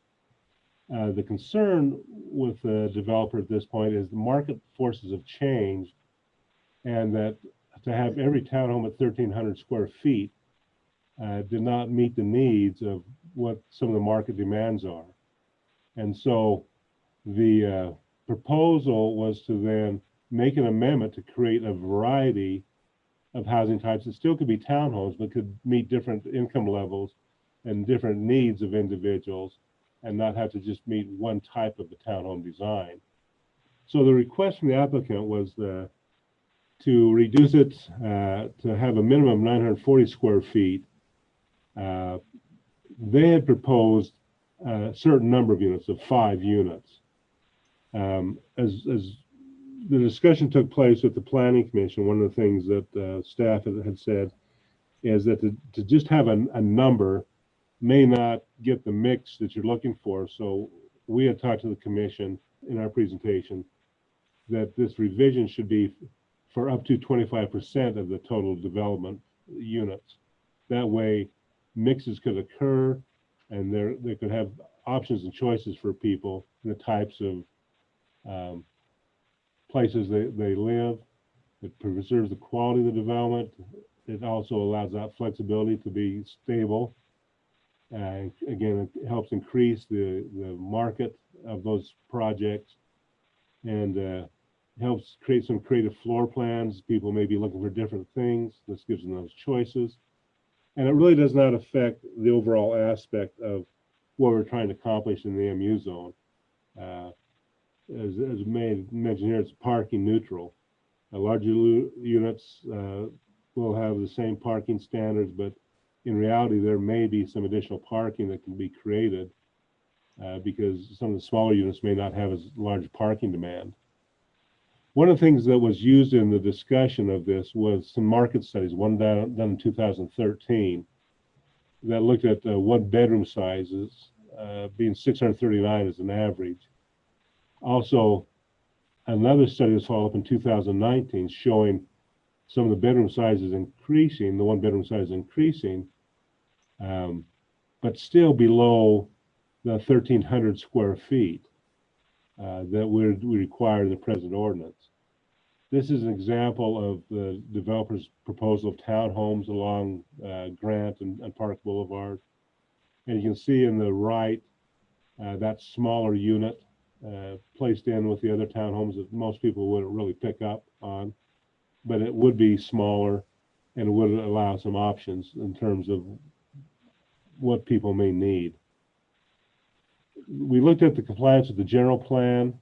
The concern with the developer at this point is the market forces have changed, and that to have every townhome at 1,300 square feet did not meet the needs of what some of the market demands are. And so the proposal was to then make an amendment to create a variety of housing types that still could be townhomes, but could meet different income levels and different needs of individuals, and not have to just meet one type of the townhome design. So the request from the applicant was to reduce it to have a minimum of 940 square feet. They had proposed a certain number of units, of 5 units. As the discussion took place with the Planning Commission, one of the things that staff had said is that to just have a number may not get the mix that you're looking for. So we had talked to the commission in our presentation that this revision should be for up to 25% of the total development units. That way mixes could occur and they could have options and choices for people in the types of places they live. It preserves the quality of the development. It also allows that flexibility to be stable. Again, it helps increase the market of those projects and helps create some creative floor plans. People may be looking for different things. This gives them those choices. And it really does not affect the overall aspect of what we're trying to accomplish in the MU zone. As mentioned here, it's parking neutral. Larger units will have the same parking standards, but in reality, there may be some additional parking that can be created because some of the smaller units may not have as large parking demand. One of the things that was used in the discussion of this was some market studies, one done in 2013, that looked at one-bedroom sizes being 639 as an average. Also, another study was followed up in 2019 showing some of the bedroom sizes increasing, the one-bedroom size increasing, but still below the 1,300 square feet that we require in the present ordinance. This is an example of the developer's proposal of townhomes along Grant and Park Boulevard. And you can see in the right, that smaller unit placed in with the other townhomes that most people wouldn't really pick up on, but it would be smaller and would allow some options in terms of what people may need. We looked at the compliance with the general plan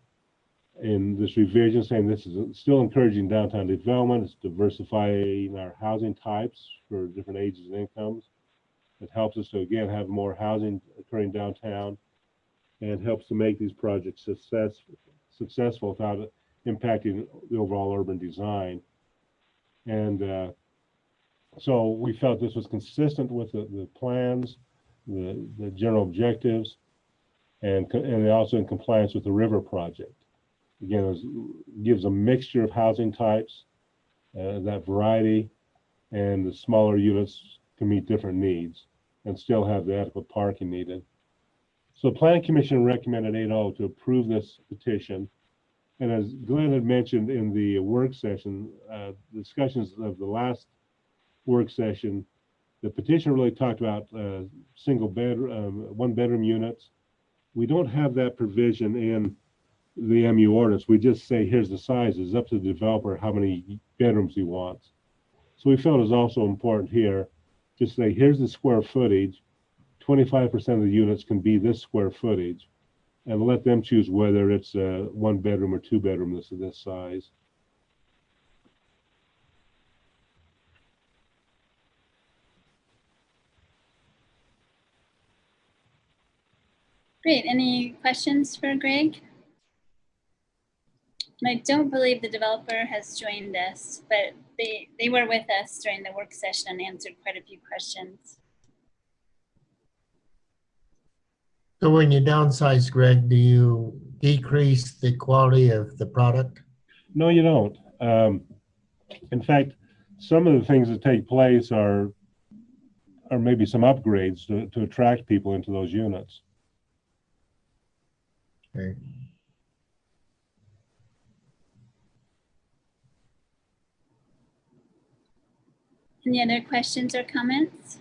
in this revision, saying this is still encouraging downtown development. It's diversifying our housing types for different ages and incomes. It helps us to, again, have more housing occurring downtown and helps to make these projects successful without impacting the overall urban design. And so we felt this was consistent with the plans, the general objectives, and also in compliance with the river project. Again, it gives a mixture of housing types, that variety, and the smaller units can meet different needs and still have the adequate parking needed. So the Planning Commission recommended 8-0 to approve this petition. And as Glenn had mentioned in the work session, discussions of the last work session, the petition really talked about single bedroom, one-bedroom units. We don't have that provision in the MU ordinance. We just say, here's the size. It's up to the developer how many bedrooms he wants. So we felt it was also important here to say, here's the square footage. 25% of the units can be this square footage, and let them choose whether it's a one bedroom or two bedroom that's this size. Great. Any questions for Greg? And I don't believe the developer has joined us, but they were with us during the work session and answered quite a few questions. So when you downsize, Greg, do you decrease the quality of the product? No, you don't. In fact, some of the things that take place are maybe some upgrades to attract people into those units. Okay. Any other questions or comments?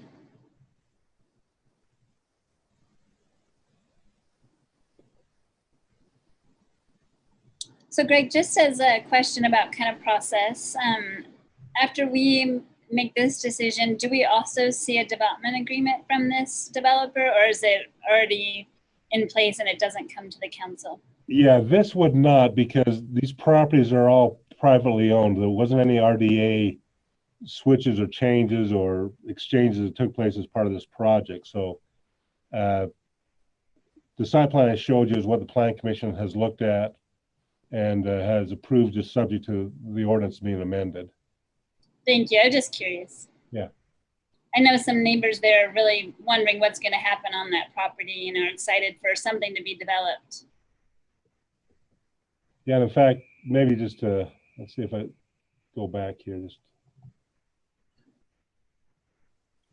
So Greg, just as a question about kind of process, after we make this decision, do we also see a development agreement from this developer, or is it already in place and it doesn't come to the council? Yeah, this would not, because these properties are all privately owned. There wasn't any RDA switches or changes or exchanges that took place as part of this project. So the site plan I showed you is what the Planning Commission has looked at and has approved, just subject to the ordinance being amended. Thank you. I'm just curious. Yeah. I know some neighbors there are really wondering what's going to happen on that property and are excited for something to be developed. Yeah, and in fact, maybe just to, let's see if I go back here, just.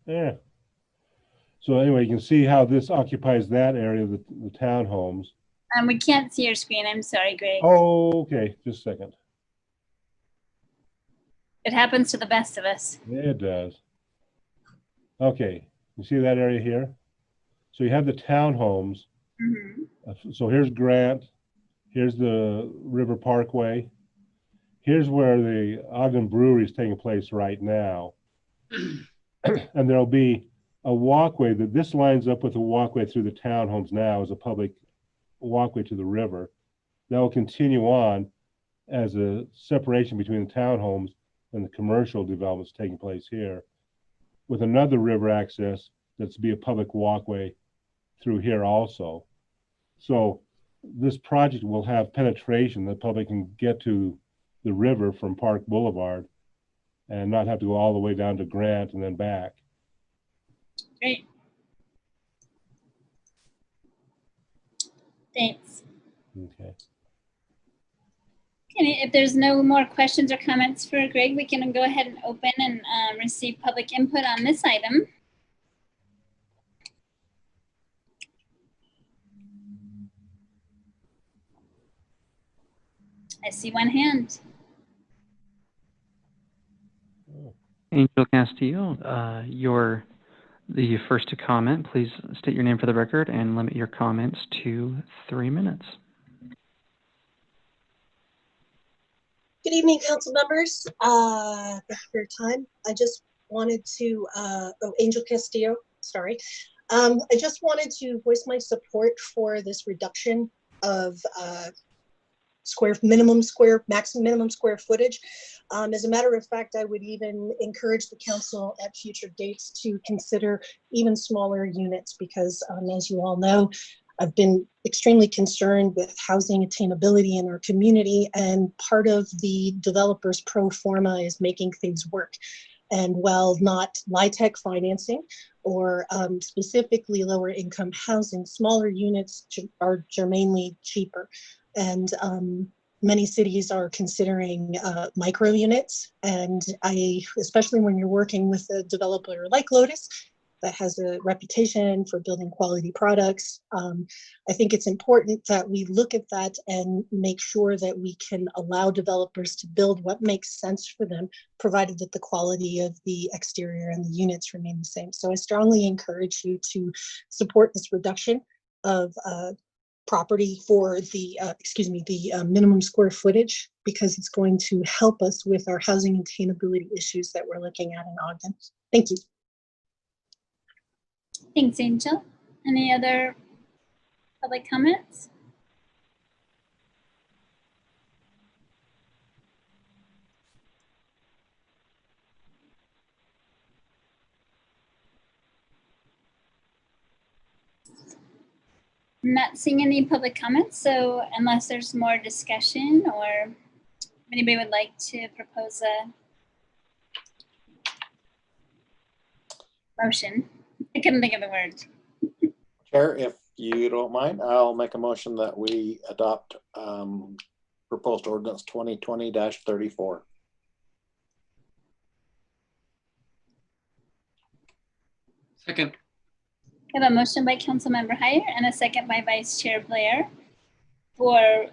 Yeah. So anyway, you can see how this occupies that area of the townhomes. We can't see your screen. I'm sorry, Greg. Oh, okay. Just a second. It happens to the best of us. Yeah, it does. Okay. You see that area here? So you have the townhomes. Mm-hmm. So here's Grant. Here's the River Parkway. Here's where the Ogden Brewery is taking place right now. And there'll be a walkway that this lines up with a walkway through the townhomes now as a public walkway to the river. That will continue on as a separation between the townhomes and the commercial developments taking place here, with another river access that's to be a public walkway through here also. So this project will have penetration. The public can get to the river from Park Boulevard and not have to go all the way down to Grant and then back. Great. Thanks. Okay. Okay, if there's no more questions or comments for Greg, we can go ahead and open and receive public input on this item. I see one hand. Angel Castillo, you're the first to comment. Please state your name for the record and limit your comments to 3 minutes. Good evening, council members. Thank you for your time. I just wanted to, Angel Castillo, sorry. I just wanted to voice my support for this reduction of maximum square footage. As a matter of fact, I would even encourage the council at future dates to consider even smaller units because as you all know, I've been extremely concerned with housing attainability in our community, and part of the developer's pro forma is making things work. And while not LIHTC financing or specifically lower income housing, smaller units are germanely cheaper. And many cities are considering micro units. And especially when you're working with a developer like Lotus, that has a reputation for building quality products. I think it's important that we look at that and make sure that we can allow developers to build what makes sense for them, provided that the quality of the exterior and the units remain the same. So I strongly encourage you to support this reduction of property for the, minimum square footage, because it's going to help us with our housing attainability issues that we're looking at in Ogden. Thank you. Thanks, Angel. Any other public comments? I'm not seeing any public comments, so unless there's more discussion or if anybody would like to propose a motion. I couldn't think of the word. Chair, if you don't mind, I'll make a motion that we adopt proposed ordinance 2020-34. Second. We have a motion by Councilmember Heyer and a second by Vice Chair Blair for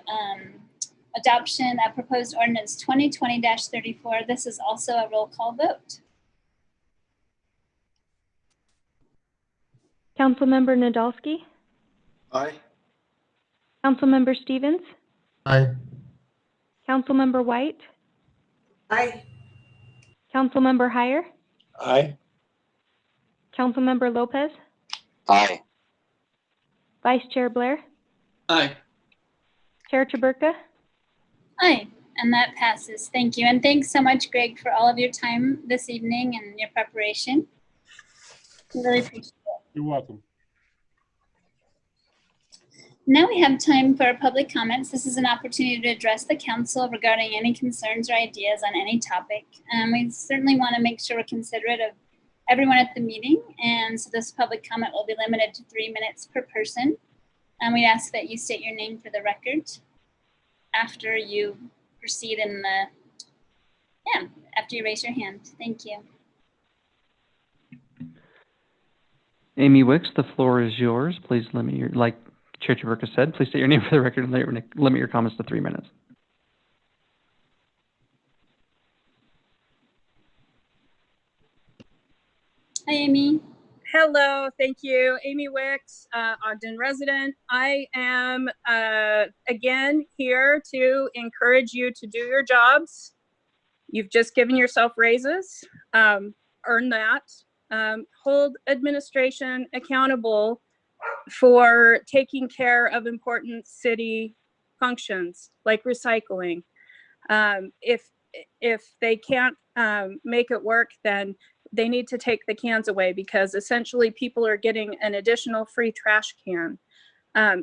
adoption of proposed ordinance 2020-34. This is also a roll call vote. Councilmember Nadolski? Aye. Councilmember Stevens? Aye. Councilmember White? Aye. Councilmember Heyer? Aye. Councilmember Lopez? Aye. Vice Chair Blair? Aye. Chair Chaburka? Aye, and that passes. Thank you. And thanks so much, Greg, for all of your time this evening and your preparation. I really appreciate it. You're welcome. Now we have time for public comments. This is an opportunity to address the council regarding any concerns or ideas on any topic. We certainly want to make sure we're considerate of everyone at the meeting, and so this public comment will be limited to 3 minutes per person. And we ask that you state your name for the record after you proceed in the, after you raise your hand. Thank you. Amy Wicks, the floor is yours. Please limit your, like Chair Chaburka said, please state your name for the record and limit your comments to 3 minutes. Hi, Amy. Hello, thank you. Amy Wicks, Ogden resident. I am, again, here to encourage you to do your jobs. You've just given yourself raises, earn that. Hold administration accountable for taking care of important city functions like recycling. If they can't make it work, then they need to take the cans away, because essentially people are getting an additional free trash can.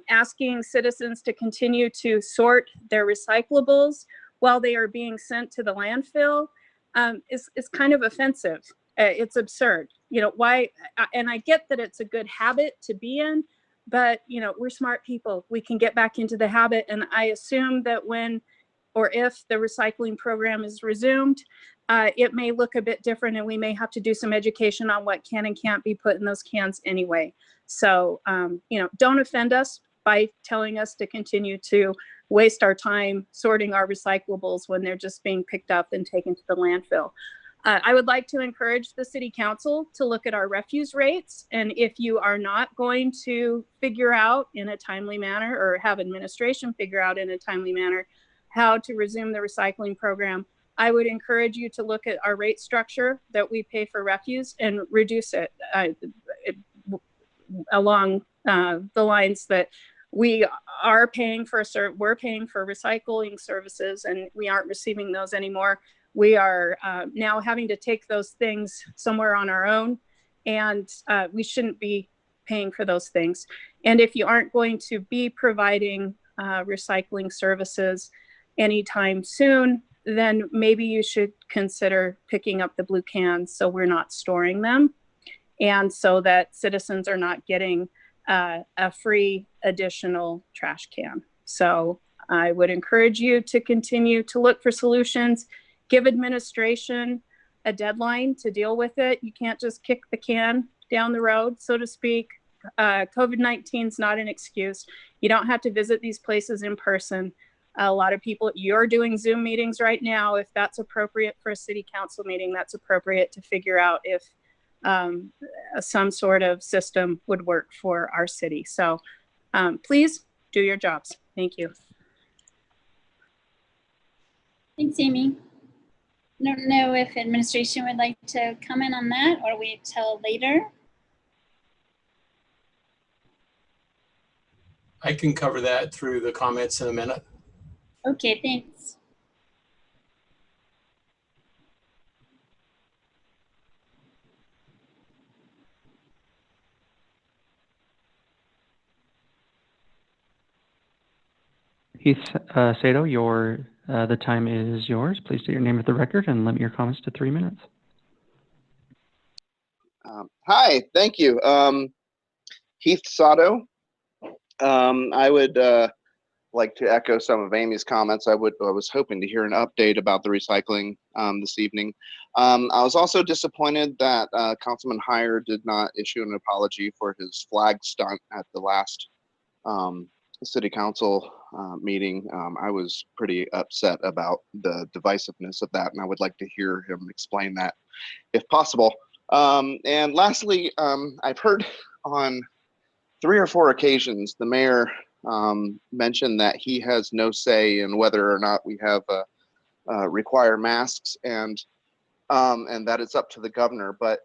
Asking citizens to continue to sort their recyclables while they are being sent to the landfill is kind of offensive. It's absurd. You know, why? And I get that it's a good habit to be in, but you know, we're smart people. We can get back into the habit. And I assume that when or if the recycling program is resumed, it may look a bit different, and we may have to do some education on what can and can't be put in those cans anyway. So, you know, don't offend us by telling us to continue to waste our time sorting our recyclables when they're just being picked up and taken to the landfill. I would like to encourage the city council to look at our refuse rates. And if you are not going to figure out in a timely manner, or have administration figure out in a timely manner how to resume the recycling program, I would encourage you to look at our rate structure that we pay for refuse and reduce it, along the lines that we are paying for we're paying for recycling services, and we aren't receiving those anymore. We are now having to take those things somewhere on our own, and we shouldn't be paying for those things. And if you aren't going to be providing recycling services anytime soon, then maybe you should consider picking up the blue cans so we're not storing them, and so that citizens are not getting a free additional trash can. So I would encourage you to continue to look for solutions, give administration a deadline to deal with it. You can't just kick the can down the road, so to speak. COVID-19 is not an excuse. You don't have to visit these places in person. A lot of people, you're doing Zoom meetings right now. If that's appropriate for a city council meeting, that's appropriate to figure out if some sort of system would work for our city. So please do your jobs. Thank you. Thanks, Amy. I don't know if administration would like to comment on that or wait till later. I can cover that through the comments in a minute. Okay, thanks. Heath Sato, the time is yours. Please state your name at the record and limit your comments to 3 minutes. Hi, thank you. Heath Sato. I would like to echo some of Amy's comments. I was hoping to hear an update about the recycling this evening. I was also disappointed that Councilman Heyer did not issue an apology for his flag stunt at the last city council meeting. I was pretty upset about the divisiveness of that, and I would like to hear him explain that if possible. And lastly, I've heard on 3 or 4 occasions the mayor mentioned that he has no say in whether or not we have require masks, and that it's up to the governor. But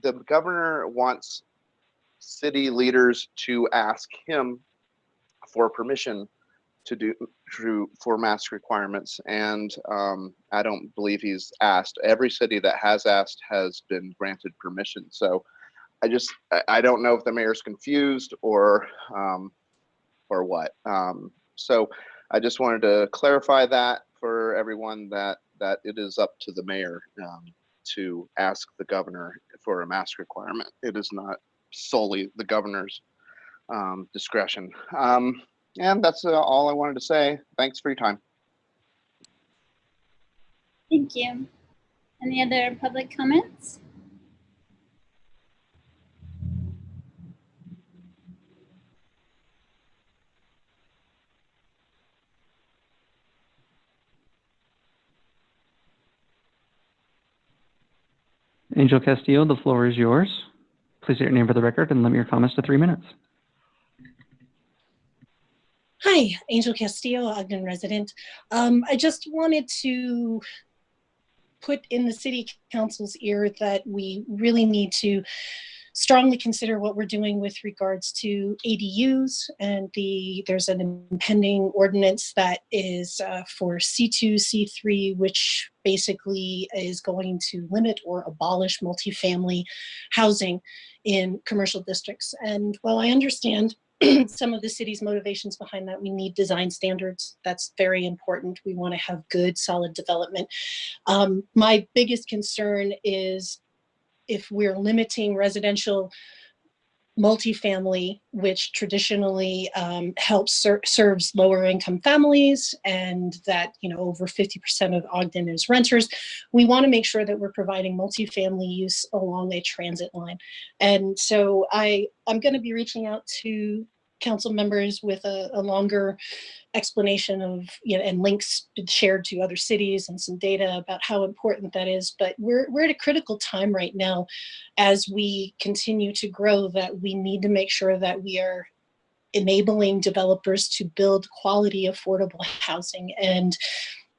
the governor wants city leaders to ask him for permission for mask requirements, and I don't believe he's asked. Every city that has asked has been granted permission. So I don't know if the mayor's confused or what. So I just wanted to clarify that for everyone, that it is up to the mayor to ask the governor for a mask requirement. It is not solely the governor's discretion. And that's all I wanted to say. Thanks for your time. Thank you. Any other public comments? Angel Castillo, the floor is yours. Please state your name for the record and limit your comments to 3 minutes. Hi, Angel Castillo, Ogden resident. I just wanted to put in the city council's ear that we really need to strongly consider what we're doing with regards to ADUs, and there's an impending ordinance that is for C2, C3, which basically is going to limit or abolish multifamily housing in commercial districts. And while I understand some of the city's motivations behind that, we need design standards. That's very important. We want to have good, solid development. My biggest concern is if we're limiting residential multifamily, which traditionally serves lower income families, and that, you know, over 50% of Ogden is renters, we want to make sure that we're providing multifamily use along a transit line. And so I'm going to be reaching out to council members with a longer explanation of, you know, and links shared to other cities and some data about how important that is. But we're at a critical time right now as we continue to grow, that we need to make sure that we are enabling developers to build quality, affordable housing and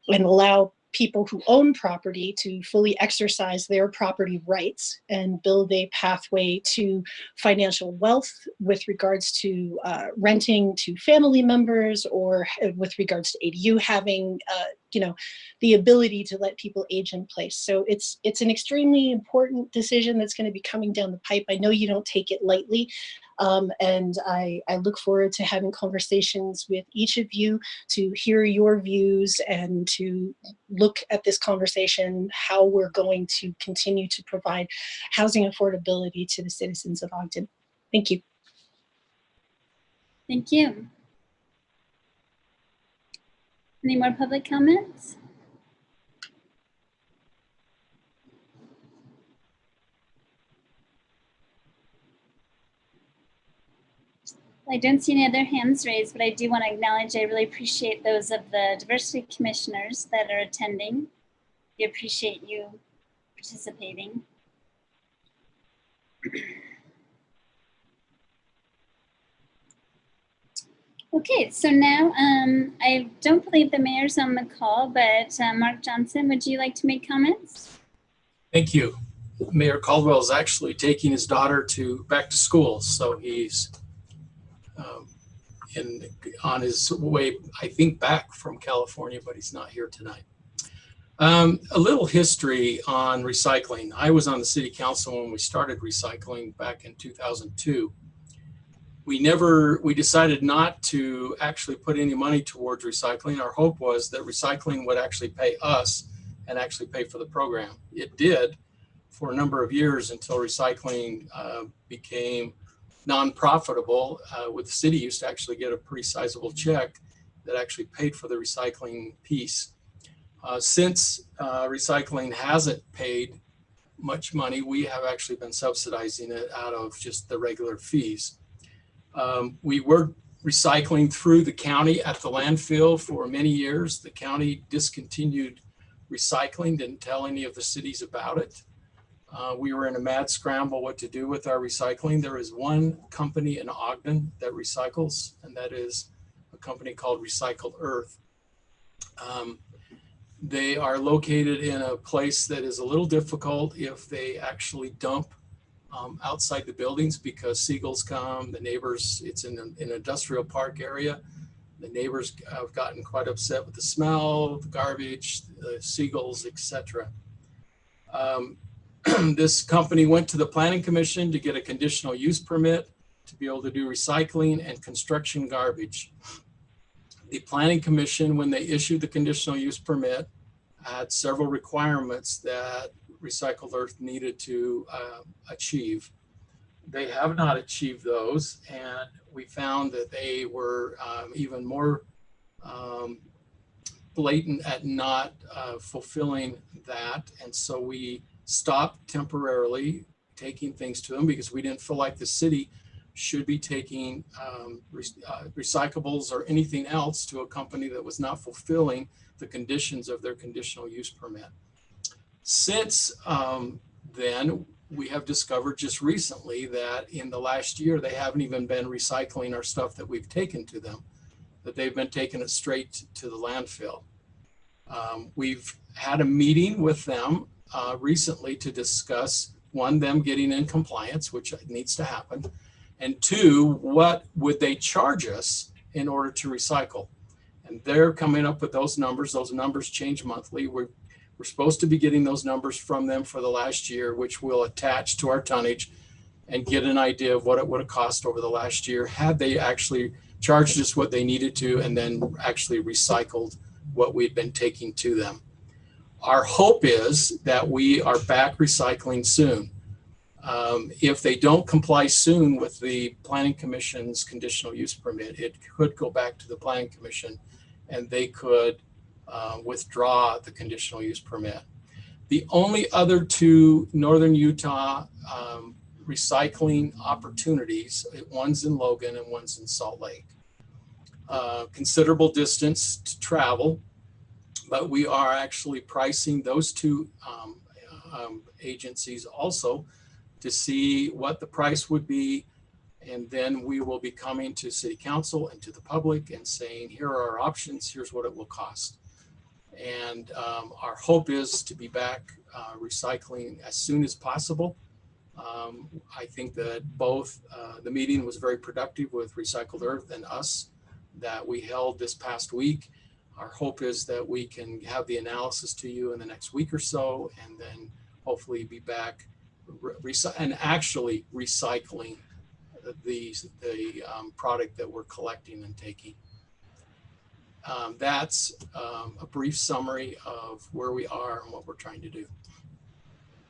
allow people who own property to fully exercise their property rights and build a pathway to financial wealth with regards to renting to family members, or with regards to ADU having, you know, the ability to let people age in place. So it's an extremely important decision that's going to be coming down the pipe. I know you don't take it lightly. And I look forward to having conversations with each of you to hear your views and to look at this conversation, how we're going to continue to provide housing affordability to the citizens of Ogden. Thank you. Thank you. Any more public comments? I don't see any other hands raised, but I do want to acknowledge I really appreciate those of the diversity commissioners that are attending. We appreciate you participating. Okay, so now I don't believe the mayor's on the call, but Mark Johnson, would you like to make comments? Thank you. Mayor Caldwell is actually taking his daughter back to school, so he's on his way, I think, back from California, but he's not here tonight. A little history on recycling. I was on the city council when we started recycling back in 2002. We decided not to actually put any money towards recycling. Our hope was that recycling would actually pay us and actually pay for the program. It did for a number of years until recycling became non-profitable. With the city used to actually get a pretty sizable check that actually paid for the recycling piece. Since recycling hasn't paid much money, we have actually been subsidizing it out of just the regular fees. We were recycling through the county at the landfill for many years. The county discontinued recycling, didn't tell any of the cities about it. We were in a mad scramble what to do with our recycling. There is one company in Ogden that recycles, and that is a company called Recycled Earth. They are located in a place that is a little difficult if they actually dump outside the buildings, because seagulls come, the neighbors, it's in an industrial park area. The neighbors have gotten quite upset with the smell, the garbage, the seagulls, etc. This company went to the Planning Commission to get a conditional use permit to be able to do recycling and construction garbage. The Planning Commission, when they issued the conditional use permit, had several requirements that Recycled Earth needed to achieve. They have not achieved those, and we found that they were even more blatant at not fulfilling that. And so we stopped temporarily taking things to them because we didn't feel like the city should be taking recyclables or anything else to a company that was not fulfilling the conditions of their conditional use permit. Since then, we have discovered just recently that in the last year, they haven't even been recycling our stuff that we've taken to them, that they've been taking it straight to the landfill. We've had a meeting with them recently to discuss, one, them getting in compliance, which needs to happen, and two, what would they charge us in order to recycle? And they're coming up with those numbers. Those numbers change monthly. We're supposed to be getting those numbers from them for the last year, which we'll attach to our tonnage and get an idea of what it would have cost over the last year had they actually charged us what they needed to and then actually recycled what we'd been taking to them. Our hope is that we are back recycling soon. If they don't comply soon with the Planning Commission's conditional use permit, it could go back to the Planning Commission and they could withdraw the conditional use permit. The only other two Northern Utah recycling opportunities, one's in Logan and one's in Salt Lake. Considerable distance to travel, but we are actually pricing those two agencies also to see what the price would be. And then we will be coming to City Council and to the public and saying, here are our options, here's what it will cost. And our hope is to be back recycling as soon as possible. I think that both the meeting was very productive with Recycled Earth and us that we held this past week. Our hope is that we can have the analysis to you in the next week or so, and then hopefully be back and actually recycling the product that we're collecting and taking. That's a brief summary of where we are and what we're trying to do.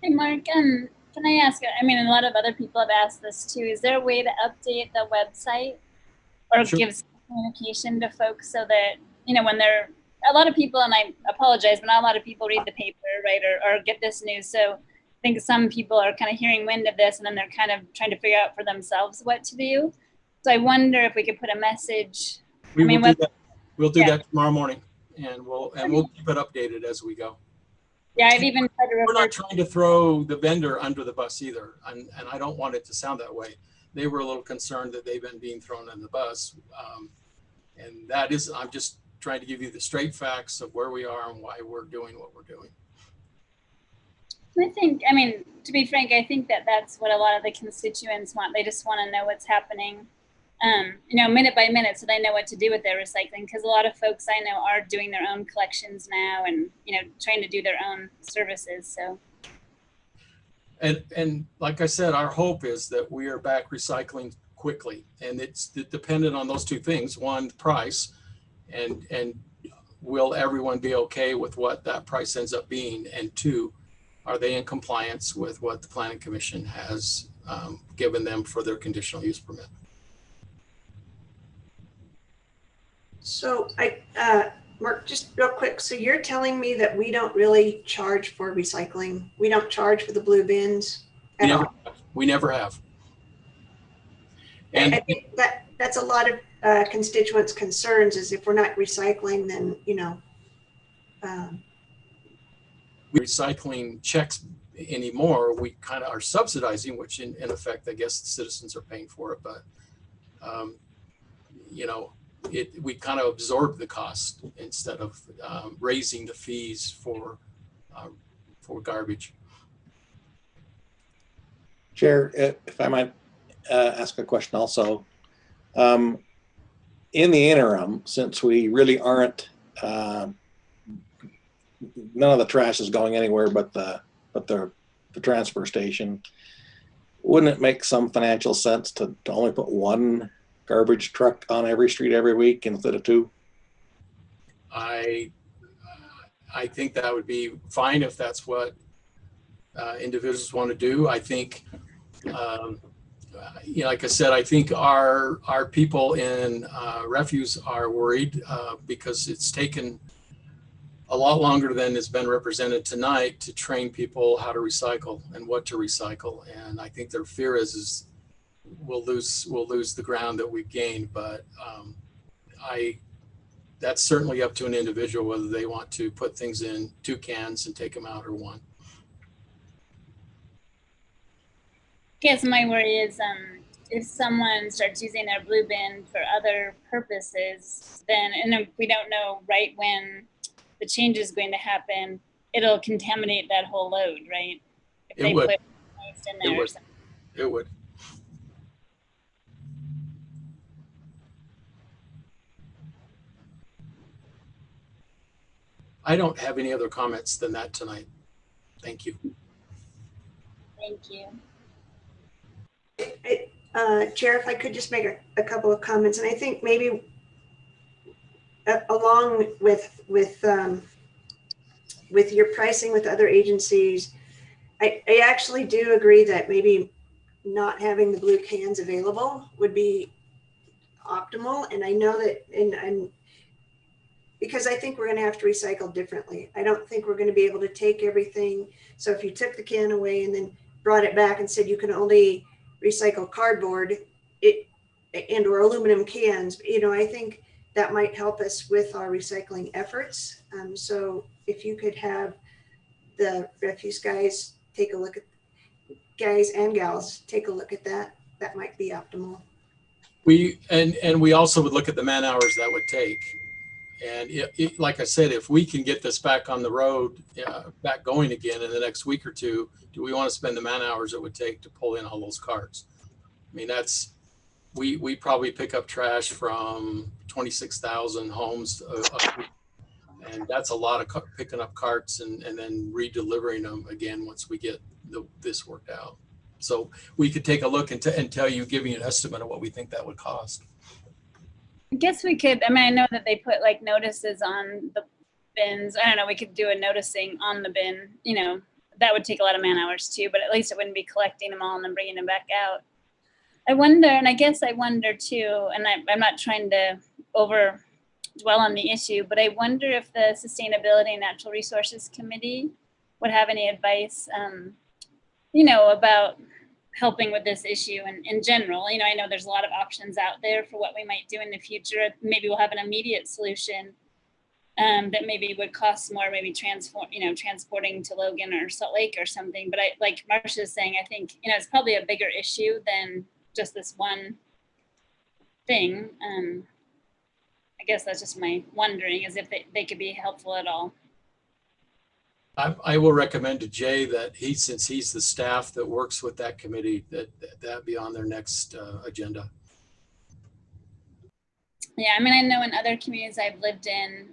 Hey, Mark, can I ask, I mean, a lot of other people have asked this too. Is there a way to update the website or Sure. give some communication to folks so that, you know, when they're, a lot of people, and I apologize, but not a lot of people read the paper, right, or get this news. So I think some people are kind of hearing wind of this and then they're kind of trying to figure out for themselves what to do. So I wonder if we could put a message. We will do that. We'll do Yeah. that tomorrow morning, and we'll keep it updated as we go. Yeah, I've even tried to We're refer not trying to throw the vendor under the bus either, and I don't want it to sound that way. They were a little concerned that they've been being thrown under the bus, and that is, I'm just trying to give you the straight facts of where we are and why we're doing what we're doing. I think, I mean, to be frank, I think that that's what a lot of the constituents want. They just want to know what's happening, you know, minute by minute, so they know what to do with their recycling. Because a lot of folks I know are doing their own collections now, and you know, trying to do their own services. So. And like I said, our hope is that we are back recycling quickly, and it's dependent on those two things: one, price, and will everyone be okay with what that price ends up being, and two, are they in compliance with what the Planning Commission has given them for their conditional use permit? So Mark, just real quick. So you're telling me that we don't really charge for recycling? We don't charge for the blue bins at all? We never have. And I think that's a lot of constituents' concerns is if we're not recycling, then, you know. Recycling checks anymore, we kind of are subsidizing, which in effect, I guess the citizens are paying for it, but you know, we kind of absorb the cost instead of raising the fees for garbage. Chair, if I might ask a question also. In the interim, since we really aren't, none of the trash is going anywhere but the transfer station, wouldn't it make some financial sense to only put one garbage truck on every street every week instead of two? I think that would be fine if that's what individuals want to do. I think, like I said, I think our people in refuse are worried because it's taken a lot longer than has been represented tonight to train people how to recycle and what to recycle. And I think their fear is we'll lose the ground that we've gained. But that's certainly up to an individual whether they want to put things in 2 cans and take them out or 1. I guess my worry is if someone starts using their blue bin for other purposes, then, and if we don't know right when the change is going to happen, it'll contaminate that whole load, right? If It would. Put waste in there or something. It would. I don't have any other comments than that tonight. Thank you. Thank you. Chair, if I could just make a couple of comments, and I think maybe along with your pricing with other agencies, I actually do agree that maybe not having the blue cans available would be optimal. And I know that, and because I think we're going to have to recycle differently. I don't think we're going to be able to take everything. So if you took the can away and then brought it back and said you can only recycle cardboard and or aluminum cans, I think that might help us with our recycling efforts. So if you could have the refuse guys take a look at, guys and gals take a look at that, that might be optimal. And we also would look at the man hours that would take. And like I said, if we can get this back on the road, back going again in the next week or 2, do we want to spend the man hours it would take to pull in all those carts? I mean, we probably pick up trash from 26,000 homes, and that's a lot of picking up carts and then redelivering them again once we get this worked out. So we could take a look and tell you, give you an estimate of what we think that would cost. I guess we could, I mean, I know that they put like notices on the bins. I don't know, we could do a noticing on the bin, that would take a lot of man hours too, but at least it wouldn't be collecting them all and then bringing them back out. I wonder, and I guess I wonder too, and I'm not trying to over dwell on the issue, but I wonder if the Sustainability and Natural Resources Committee would have any advice, about helping with this issue and in general. I know there's a lot of options out there for what we might do in the future. Maybe we'll have an immediate solution that maybe would cost more, maybe transporting to Logan or Salt Lake or something. But like Marcia is saying, I think, it's probably a bigger issue than just this one thing. I guess that's just my wondering, is if they could be helpful at all. I will recommend to Jay that since he's the staff that works with that committee, that be on their next agenda. Yeah, I mean, I know in other communities I've lived in,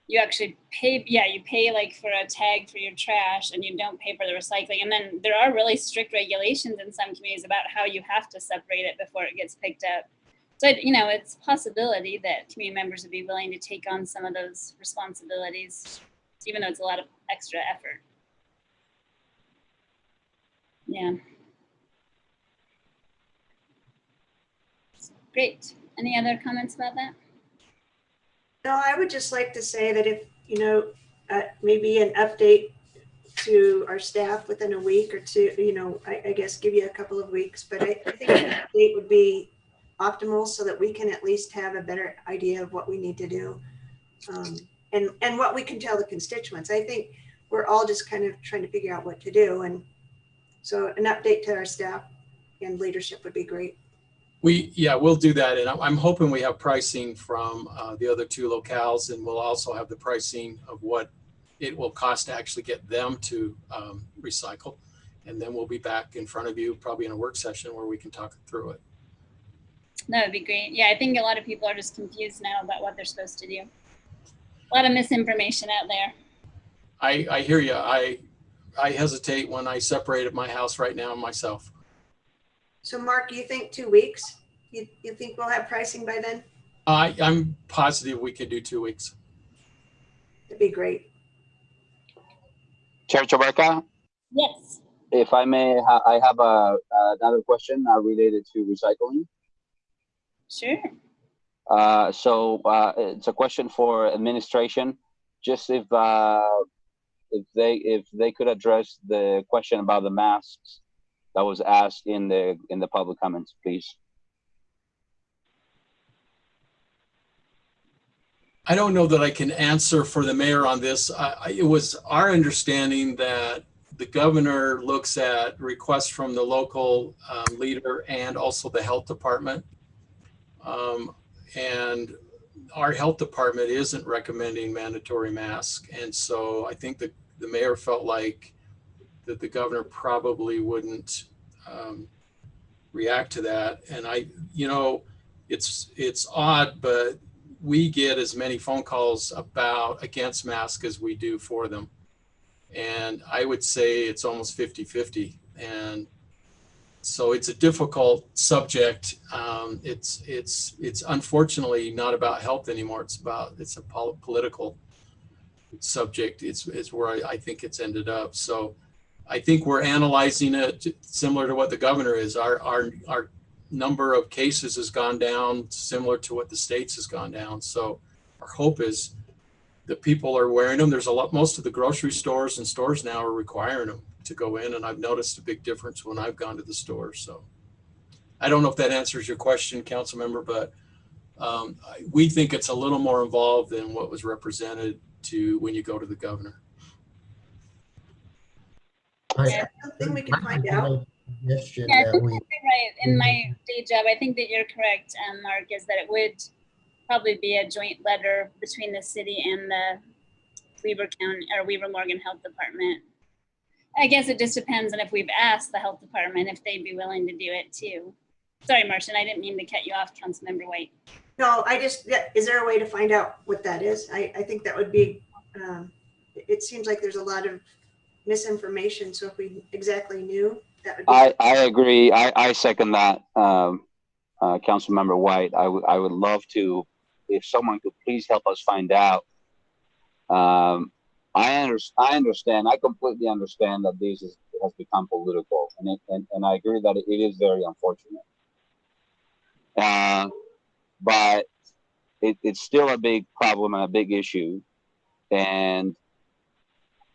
you actually pay, you pay like for a tag for your trash and you don't pay for the recycling. And then there are really strict regulations in some communities about how you have to separate it before it gets picked up. So, it's a possibility that community members would be willing to take on some of those responsibilities, even though it's a lot of extra effort. Yeah. Great. Any other comments about that? No, I would just like to say that if, maybe an update to our staff within a week or 2, I guess give you a couple of weeks, but I think an update would be optimal so that we can at least have a better idea of what we need to do. And what we can tell the constituents. I think we're all just kind of trying to figure out what to do. And so an update to our staff and leadership would be great. We'll do that. And I'm hoping we have pricing from the other 2 locales, and we'll also have the pricing of what it will cost to actually get them to recycle. And then we'll be back in front of you probably in a work session where we can talk through it. That would be great. Yeah, I think a lot of people are just confused now about what they're supposed to do. A lot of misinformation out there. I hear you. I hesitate when I separate at my house right now myself. So Mark, you think 2 weeks? You think we'll have pricing by then? I'm positive we could do 2 weeks. That'd be great. Chair Chabarka? Yes. If I may, I have another question related to recycling. Sure. It's a question for administration. Just if they could address the question about the masks that was asked in the public comments, please. I don't know that I can answer for the mayor on this. It was our understanding that the governor looks at requests from the local leader and also the health department. And our health department isn't recommending mandatory masks. And so I think that the mayor felt like that the governor probably wouldn't react to that. And it's odd, but we get as many phone calls against masks as we do for them. And I would say it's almost 50-50. And so it's a difficult subject. It's unfortunately not about health anymore. It's a political subject. It's where I think it's ended up. So I think we're analyzing it similar to what the governor is. Our number of cases has gone down similar to what the states has gone down. So our hope is that people are wearing them. There's most of the grocery stores and stores now are requiring them to go in. And I've noticed a big difference when I've gone to the store. So I don't know if that answers your question, council member, but we think it's a little more involved than what was represented when you go to the governor. Is that something we can find out? Yeah, I think you're right. In my day job, I think that you're correct, Mark, is that it would probably be a joint letter between the city and the Weber County or Weber Morgan Health Department. I guess it just depends on if we've asked the health department if they'd be willing to do it too. Sorry, Martian, I didn't mean to cut you off, Councilmember White. No, is there a way to find out what that is? I think that would be, it seems like there's a lot of misinformation. So if we exactly knew, that would be. I agree. I second that, Councilmember White. I would love to, if someone could please help us find out. I understand. I completely understand that this has become political, and I agree that it is very unfortunate. But it's still a big problem and a big issue, and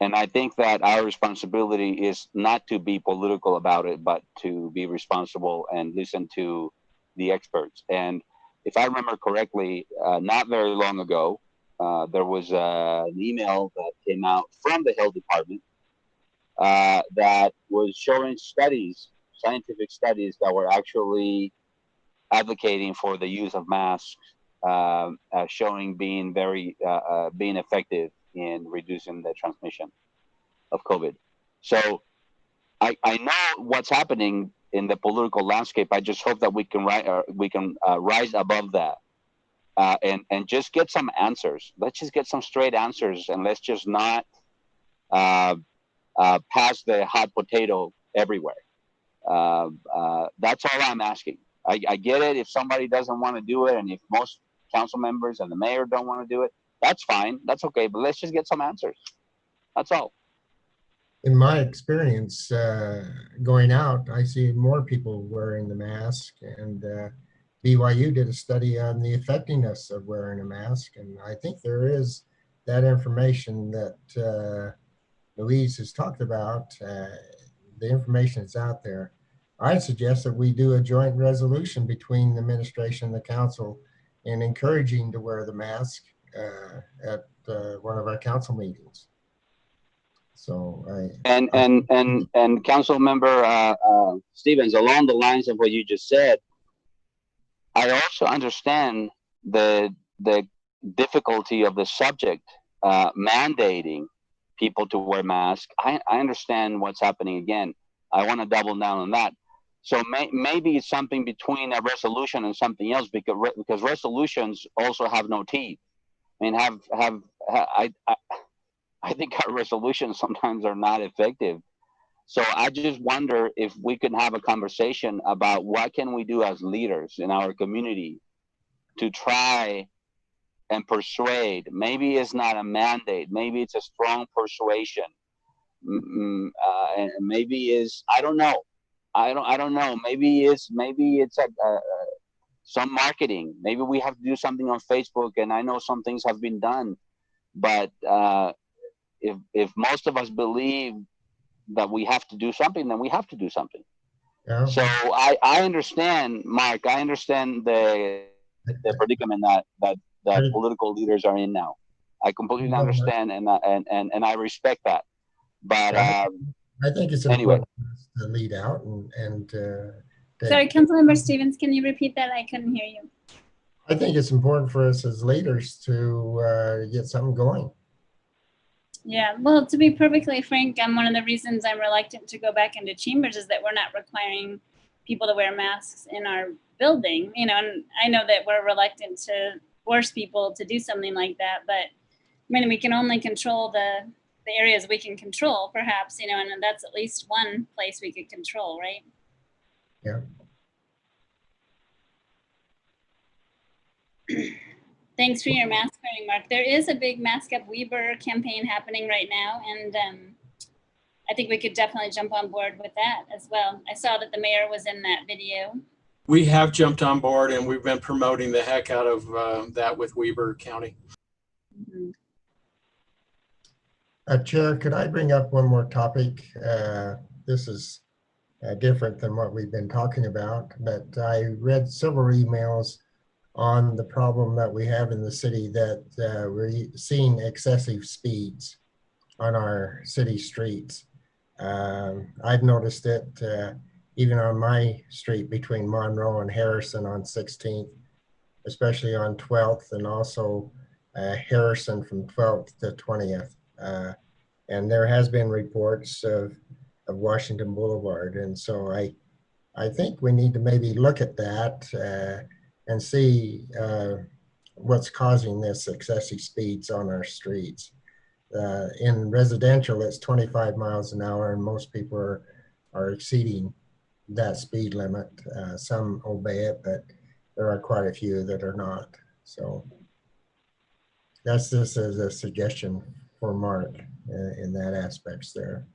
I think that our responsibility is not to be political about it, but to be responsible and listen to the experts. And if I remember correctly, not very long ago, there was an email that came out from the health department that was showing scientific studies that were actually advocating for the use of masks, showing being effective in reducing the transmission of COVID. So I know what's happening in the political landscape. I just hope that we can rise above that and just get some answers. Let's just get some straight answers, and let's just not pass the hot potato everywhere. That's all I'm asking. I get it if somebody doesn't want to do it, and if most council members and the mayor don't want to do it, that's fine. That's okay. But let's just get some answers. That's all. In my experience, going out, I see more people wearing the mask, and BYU did a study on the effectiveness of wearing a mask. And I think there is that information that Louise has talked about. The information is out there. I suggest that we do a joint resolution between the administration and the council in encouraging to wear the mask at one of our council meetings. So and Council Member Stevens, along the lines of what you just said, I also understand the difficulty of the subject mandating people to wear masks. I understand what's happening. Again, I want to double down on that. So maybe it's something between a resolution and something else, because resolutions also have no teeth. I mean, I think our resolutions sometimes are not effective. So I just wonder if we could have a conversation about what can we do as leaders in our community to try and persuade. Maybe it's not a mandate. Maybe it's a strong persuasion and maybe is, I don't know. I don't know. Maybe it's some marketing. Maybe we have to do something on Facebook, and I know some things have been done, but if most of us believe that we have to do something, then we have to do something. Yeah. So I understand, Mark. I understand the predicament that political leaders are in now. I completely understand, and I respect that. But I think it's anyway. important for us to lead out and Sorry, Councilmember Stevens, can you repeat that? I couldn't hear you. I think it's important for us as leaders to get something going. Yeah, well, to be perfectly frank, one of the reasons I'm reluctant to go back into chambers is that we're not requiring people to wear masks in our building, you know, and I know that we're reluctant to force people to do something like that, but I mean, we can only control the areas we can control, perhaps, you know, and that's at least one place we could control, right? Yeah. Thanks for your mask wearing, Mark. There is a big Mask Up Weber campaign happening right now, and I think we could definitely jump on board with that as well. I saw that the mayor was in that video. We have jumped on board, and we've been promoting the heck out of that with Weber County. Mm-hmm. Chair, could I bring up one more topic? This is different than what we've been talking about, but I read several emails on the problem that we have in the city that we're seeing excessive speeds on our city streets. I've noticed it even on my street between Monroe and Harrison on 16th, especially on 12th, and also Harrison from 12th to 20th. And there has been reports of Washington Boulevard. And so I think we need to maybe look at that and see what's causing this excessive speeds on our streets. In residential, it's 25 miles an hour, and most people are exceeding that speed limit. Some obey it, but there are quite a few that are not. So that's just as a suggestion for Mark in that aspects there.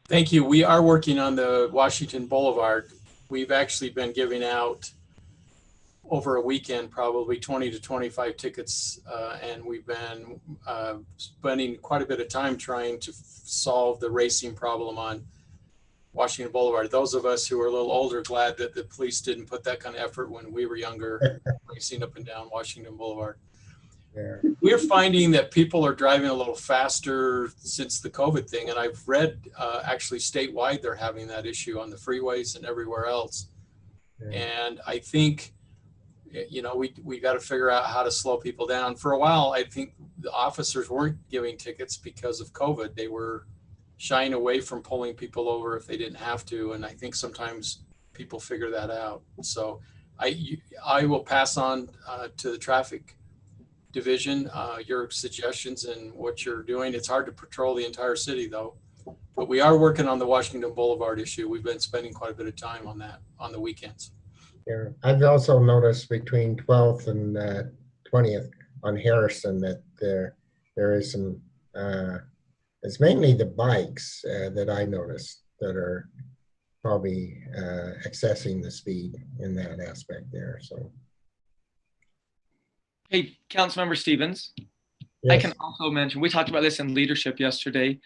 Thank you. We are working on the Washington Boulevard. We've actually been giving out over a weekend, probably 20 to 25 tickets. And we've been spending quite a bit of time trying to solve the racing problem on Washington Boulevard. Those of us who are a little older, glad that the police didn't put that kind of effort when we were younger, racing up and down Washington Boulevard. Yeah. We're finding that people are driving a little faster since the COVID thing. And I've read actually statewide, they're having that issue on the freeways and everywhere else. Yeah. And I think, you know, we got to figure out how to slow people down. For a while, I think the officers weren't giving tickets because of COVID. They were shying away from pulling people over if they didn't have to. And I think sometimes people figure that out. So I will pass on to the traffic division your suggestions and what you're doing. It's hard to patrol the entire city though, but we are working on the Washington Boulevard issue. We've been spending quite a bit of time on that on the weekends. Yeah, I've also noticed between 12th and 20th on Harrison that there is some, it's mainly the bikes that I noticed that are probably accessing the speed in that aspect there. So. Hey, Councilmember Stevens, Yes. I can also mention, we talked about this in leadership yesterday,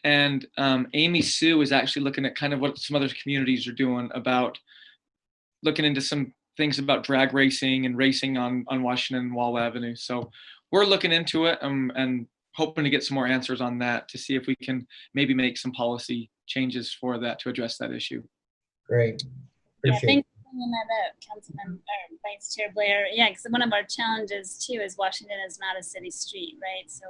and Amy Sue is actually looking at kind of what some other communities are doing about looking into some things about drag racing and racing on Washington and Wall Avenue. So we're looking into it and hoping to get some more answers on that to see if we can maybe make some policy changes for that to address that issue. Great. Yeah, thanks for bringing that up, Councilman or Vice Chair Blair. Yeah, because one of our challenges too is Washington is not a city street, right? So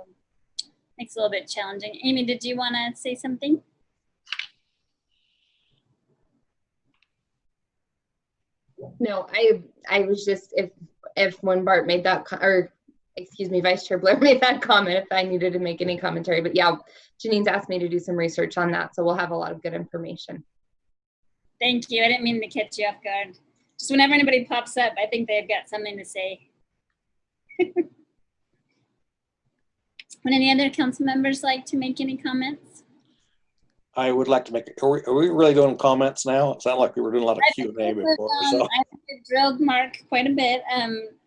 makes it a little bit challenging. Amy, did you want to say something? No, I was just, if when Bart made that, or excuse me, Vice Chair Blair made that comment, if I needed to make any commentary, but yeah, Janine's asked me to do some research on that. So we'll have a lot of good information. Thank you. I didn't mean to catch you off guard. Just whenever anybody pops up, I think they've got something to say. Would any other council members like to make any comments? I would like to make, are we really doing comments now? It sounded like we were doing a lot of Q&A before. So. I think it drilled Mark quite a bit.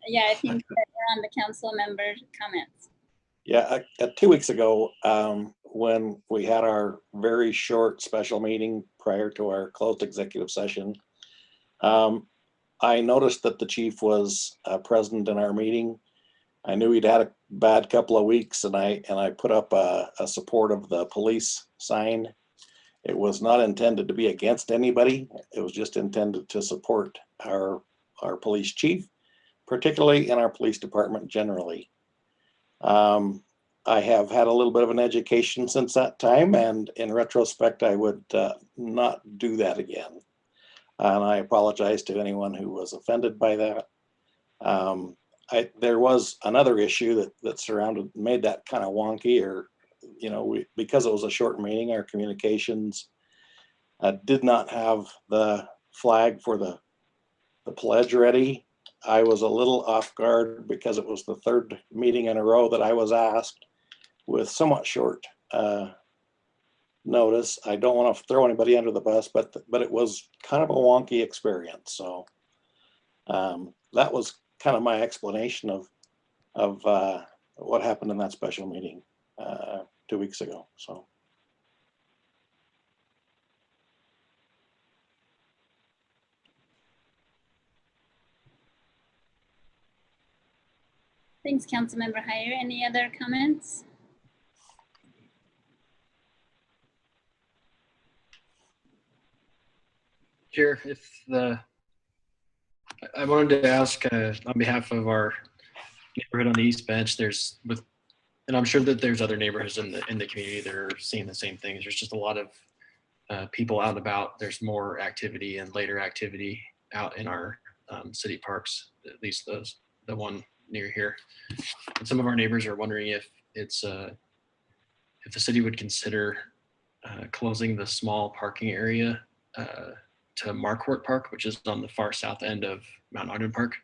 Yeah, I think that we're on the council member comments. Yeah, 2 weeks ago, when we had our very short special meeting prior to our closed executive session, I noticed that the chief was present in our meeting. I knew he'd had a bad couple of weeks, and I put up a support of the police sign. It was not intended to be against anybody. It was just intended to support our police chief, particularly in our police department generally. I have had a little bit of an education since that time, and in retrospect, I would not do that again. And I apologize to anyone who was offended by that. There was another issue that made that kind of wonky, or, you know, because it was a short meeting, our communications did not have the flag for the pledge ready. I was a little off guard because it was the third meeting in a row that I was asked with somewhat short notice. I don't want to throw anybody under the bus, but it was kind of a wonky experience. So that was kind of my explanation of what happened in that special meeting 2 weeks ago. So. Thanks, Councilmember Heyer. Any other comments? Chair, I wanted to ask on behalf of our neighborhood on the East Bench, and I'm sure that there's other neighborhoods in the community that are seeing the same things. There's just a lot of people out and about. There's more activity and later activity out in our city parks, at least the one near here. And some of our neighbors are wondering if the city would consider closing the small parking area to Marquardt Park, which is on the far south end of Mount Ogden Park.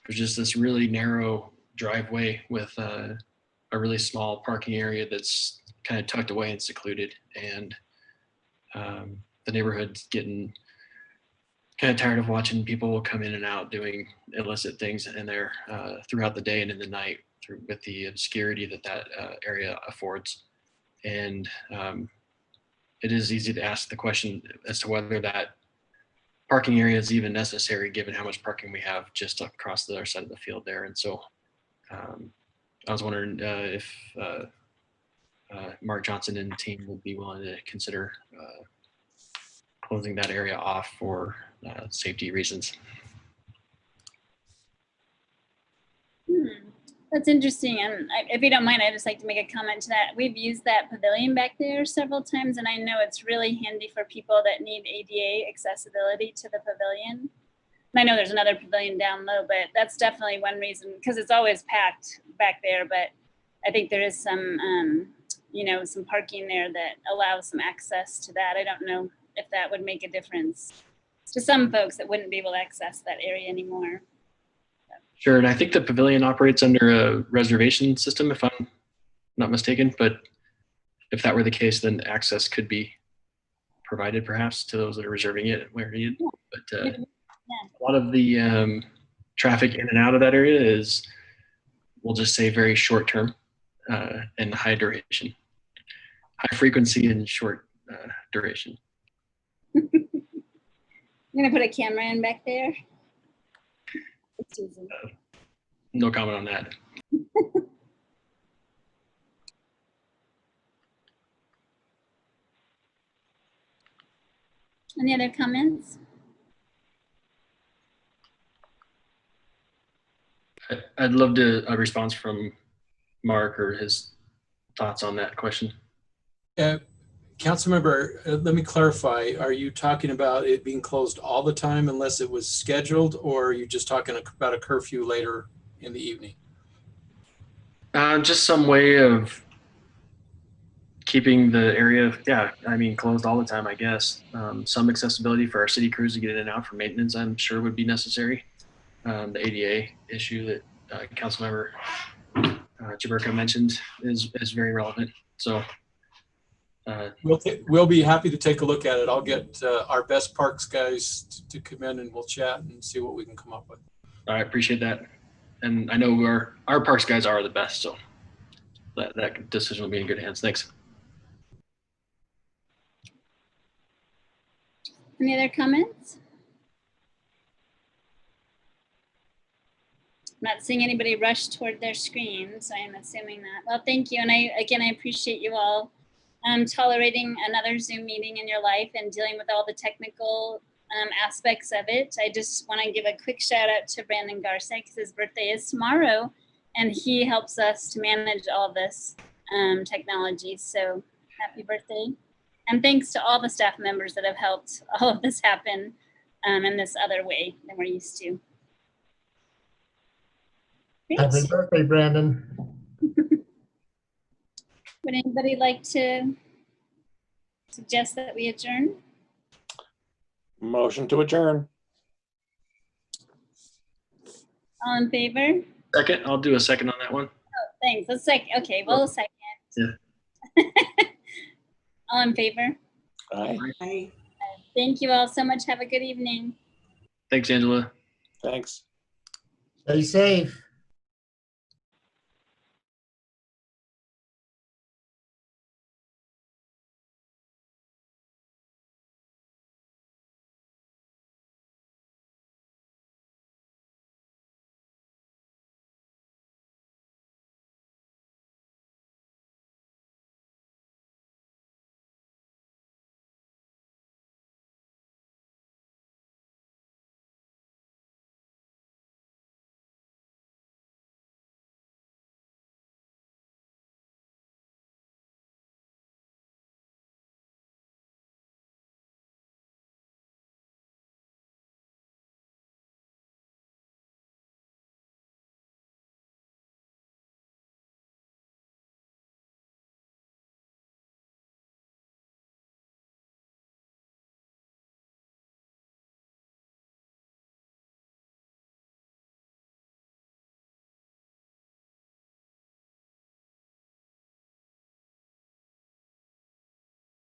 There's just this really narrow driveway with a really small parking area that's kind of tucked away and secluded. And the neighborhood's getting kind of tired of watching people come in and out doing illicit things in there throughout the day and in the night with the obscurity that area affords. And it is easy to ask the question as to whether that parking area is even necessary given how much parking we have just across the other side of the field there. And so I was wondering if Mark Johnson and the team would be willing to consider closing that area off for safety reasons. That's interesting. And if you don't mind, I'd just like to make a comment to that. We've used that pavilion back there several times, and I know it's really handy for people that need ADA accessibility to the pavilion. And I know there's another pavilion down low, but that's definitely one reason, because it's always packed back there. But I think there is some, some parking there that allows some access to that. I don't know if that would make a difference to some folks that wouldn't be able to access that area anymore. Sure, and I think the pavilion operates under a reservation system, if I'm not mistaken. But if that were the case, then access could be provided perhaps to those that are reserving it where needed. But a lot of the traffic in and out of that area is, we'll just say, very short term and high duration. High frequency and short duration. I'm going to put a camera in back there. No comment on that. Any other comments? I'd love a response from Mark or his thoughts on that question. Councilmember, let me clarify. Are you talking about it being closed all the time unless it was scheduled, or are you just talking about a curfew later in the evening? Just some way of keeping the area, closed all the time, I guess. Some accessibility for our city crews to get in and out for maintenance, I'm sure, would be necessary. The ADA issue that Councilmember Jaberka mentioned is very relevant. So We'll be happy to take a look at it. I'll get our best parks guys to come in and we'll chat and see what we can come up with. I appreciate that. And I know our parks guys are the best, so that decision will be in good hands. Thanks. Any other comments? I'm not seeing anybody rush toward their screen, so I'm assuming that. Well, thank you. And I appreciate you all tolerating another Zoom meeting in your life and dealing with all the technical aspects of it. I just want to give a quick shout out to Brandon Garcia because his birthday is tomorrow and he helps us to manage all this technology. So happy birthday. And thanks to all the staff members that have helped all of this happen in this other way than we're used to. Great. Happy birthday, Brandon. Would anybody like to suggest that we adjourn? Motion to adjourn. All in favor? Second, I'll do a second on that one. Oh, thanks. Let's second. Okay, well, second. Yeah. All in favor? Aye. Aye. Thank you all so much. Have a good evening. Thanks, Angela. Thanks. Stay safe.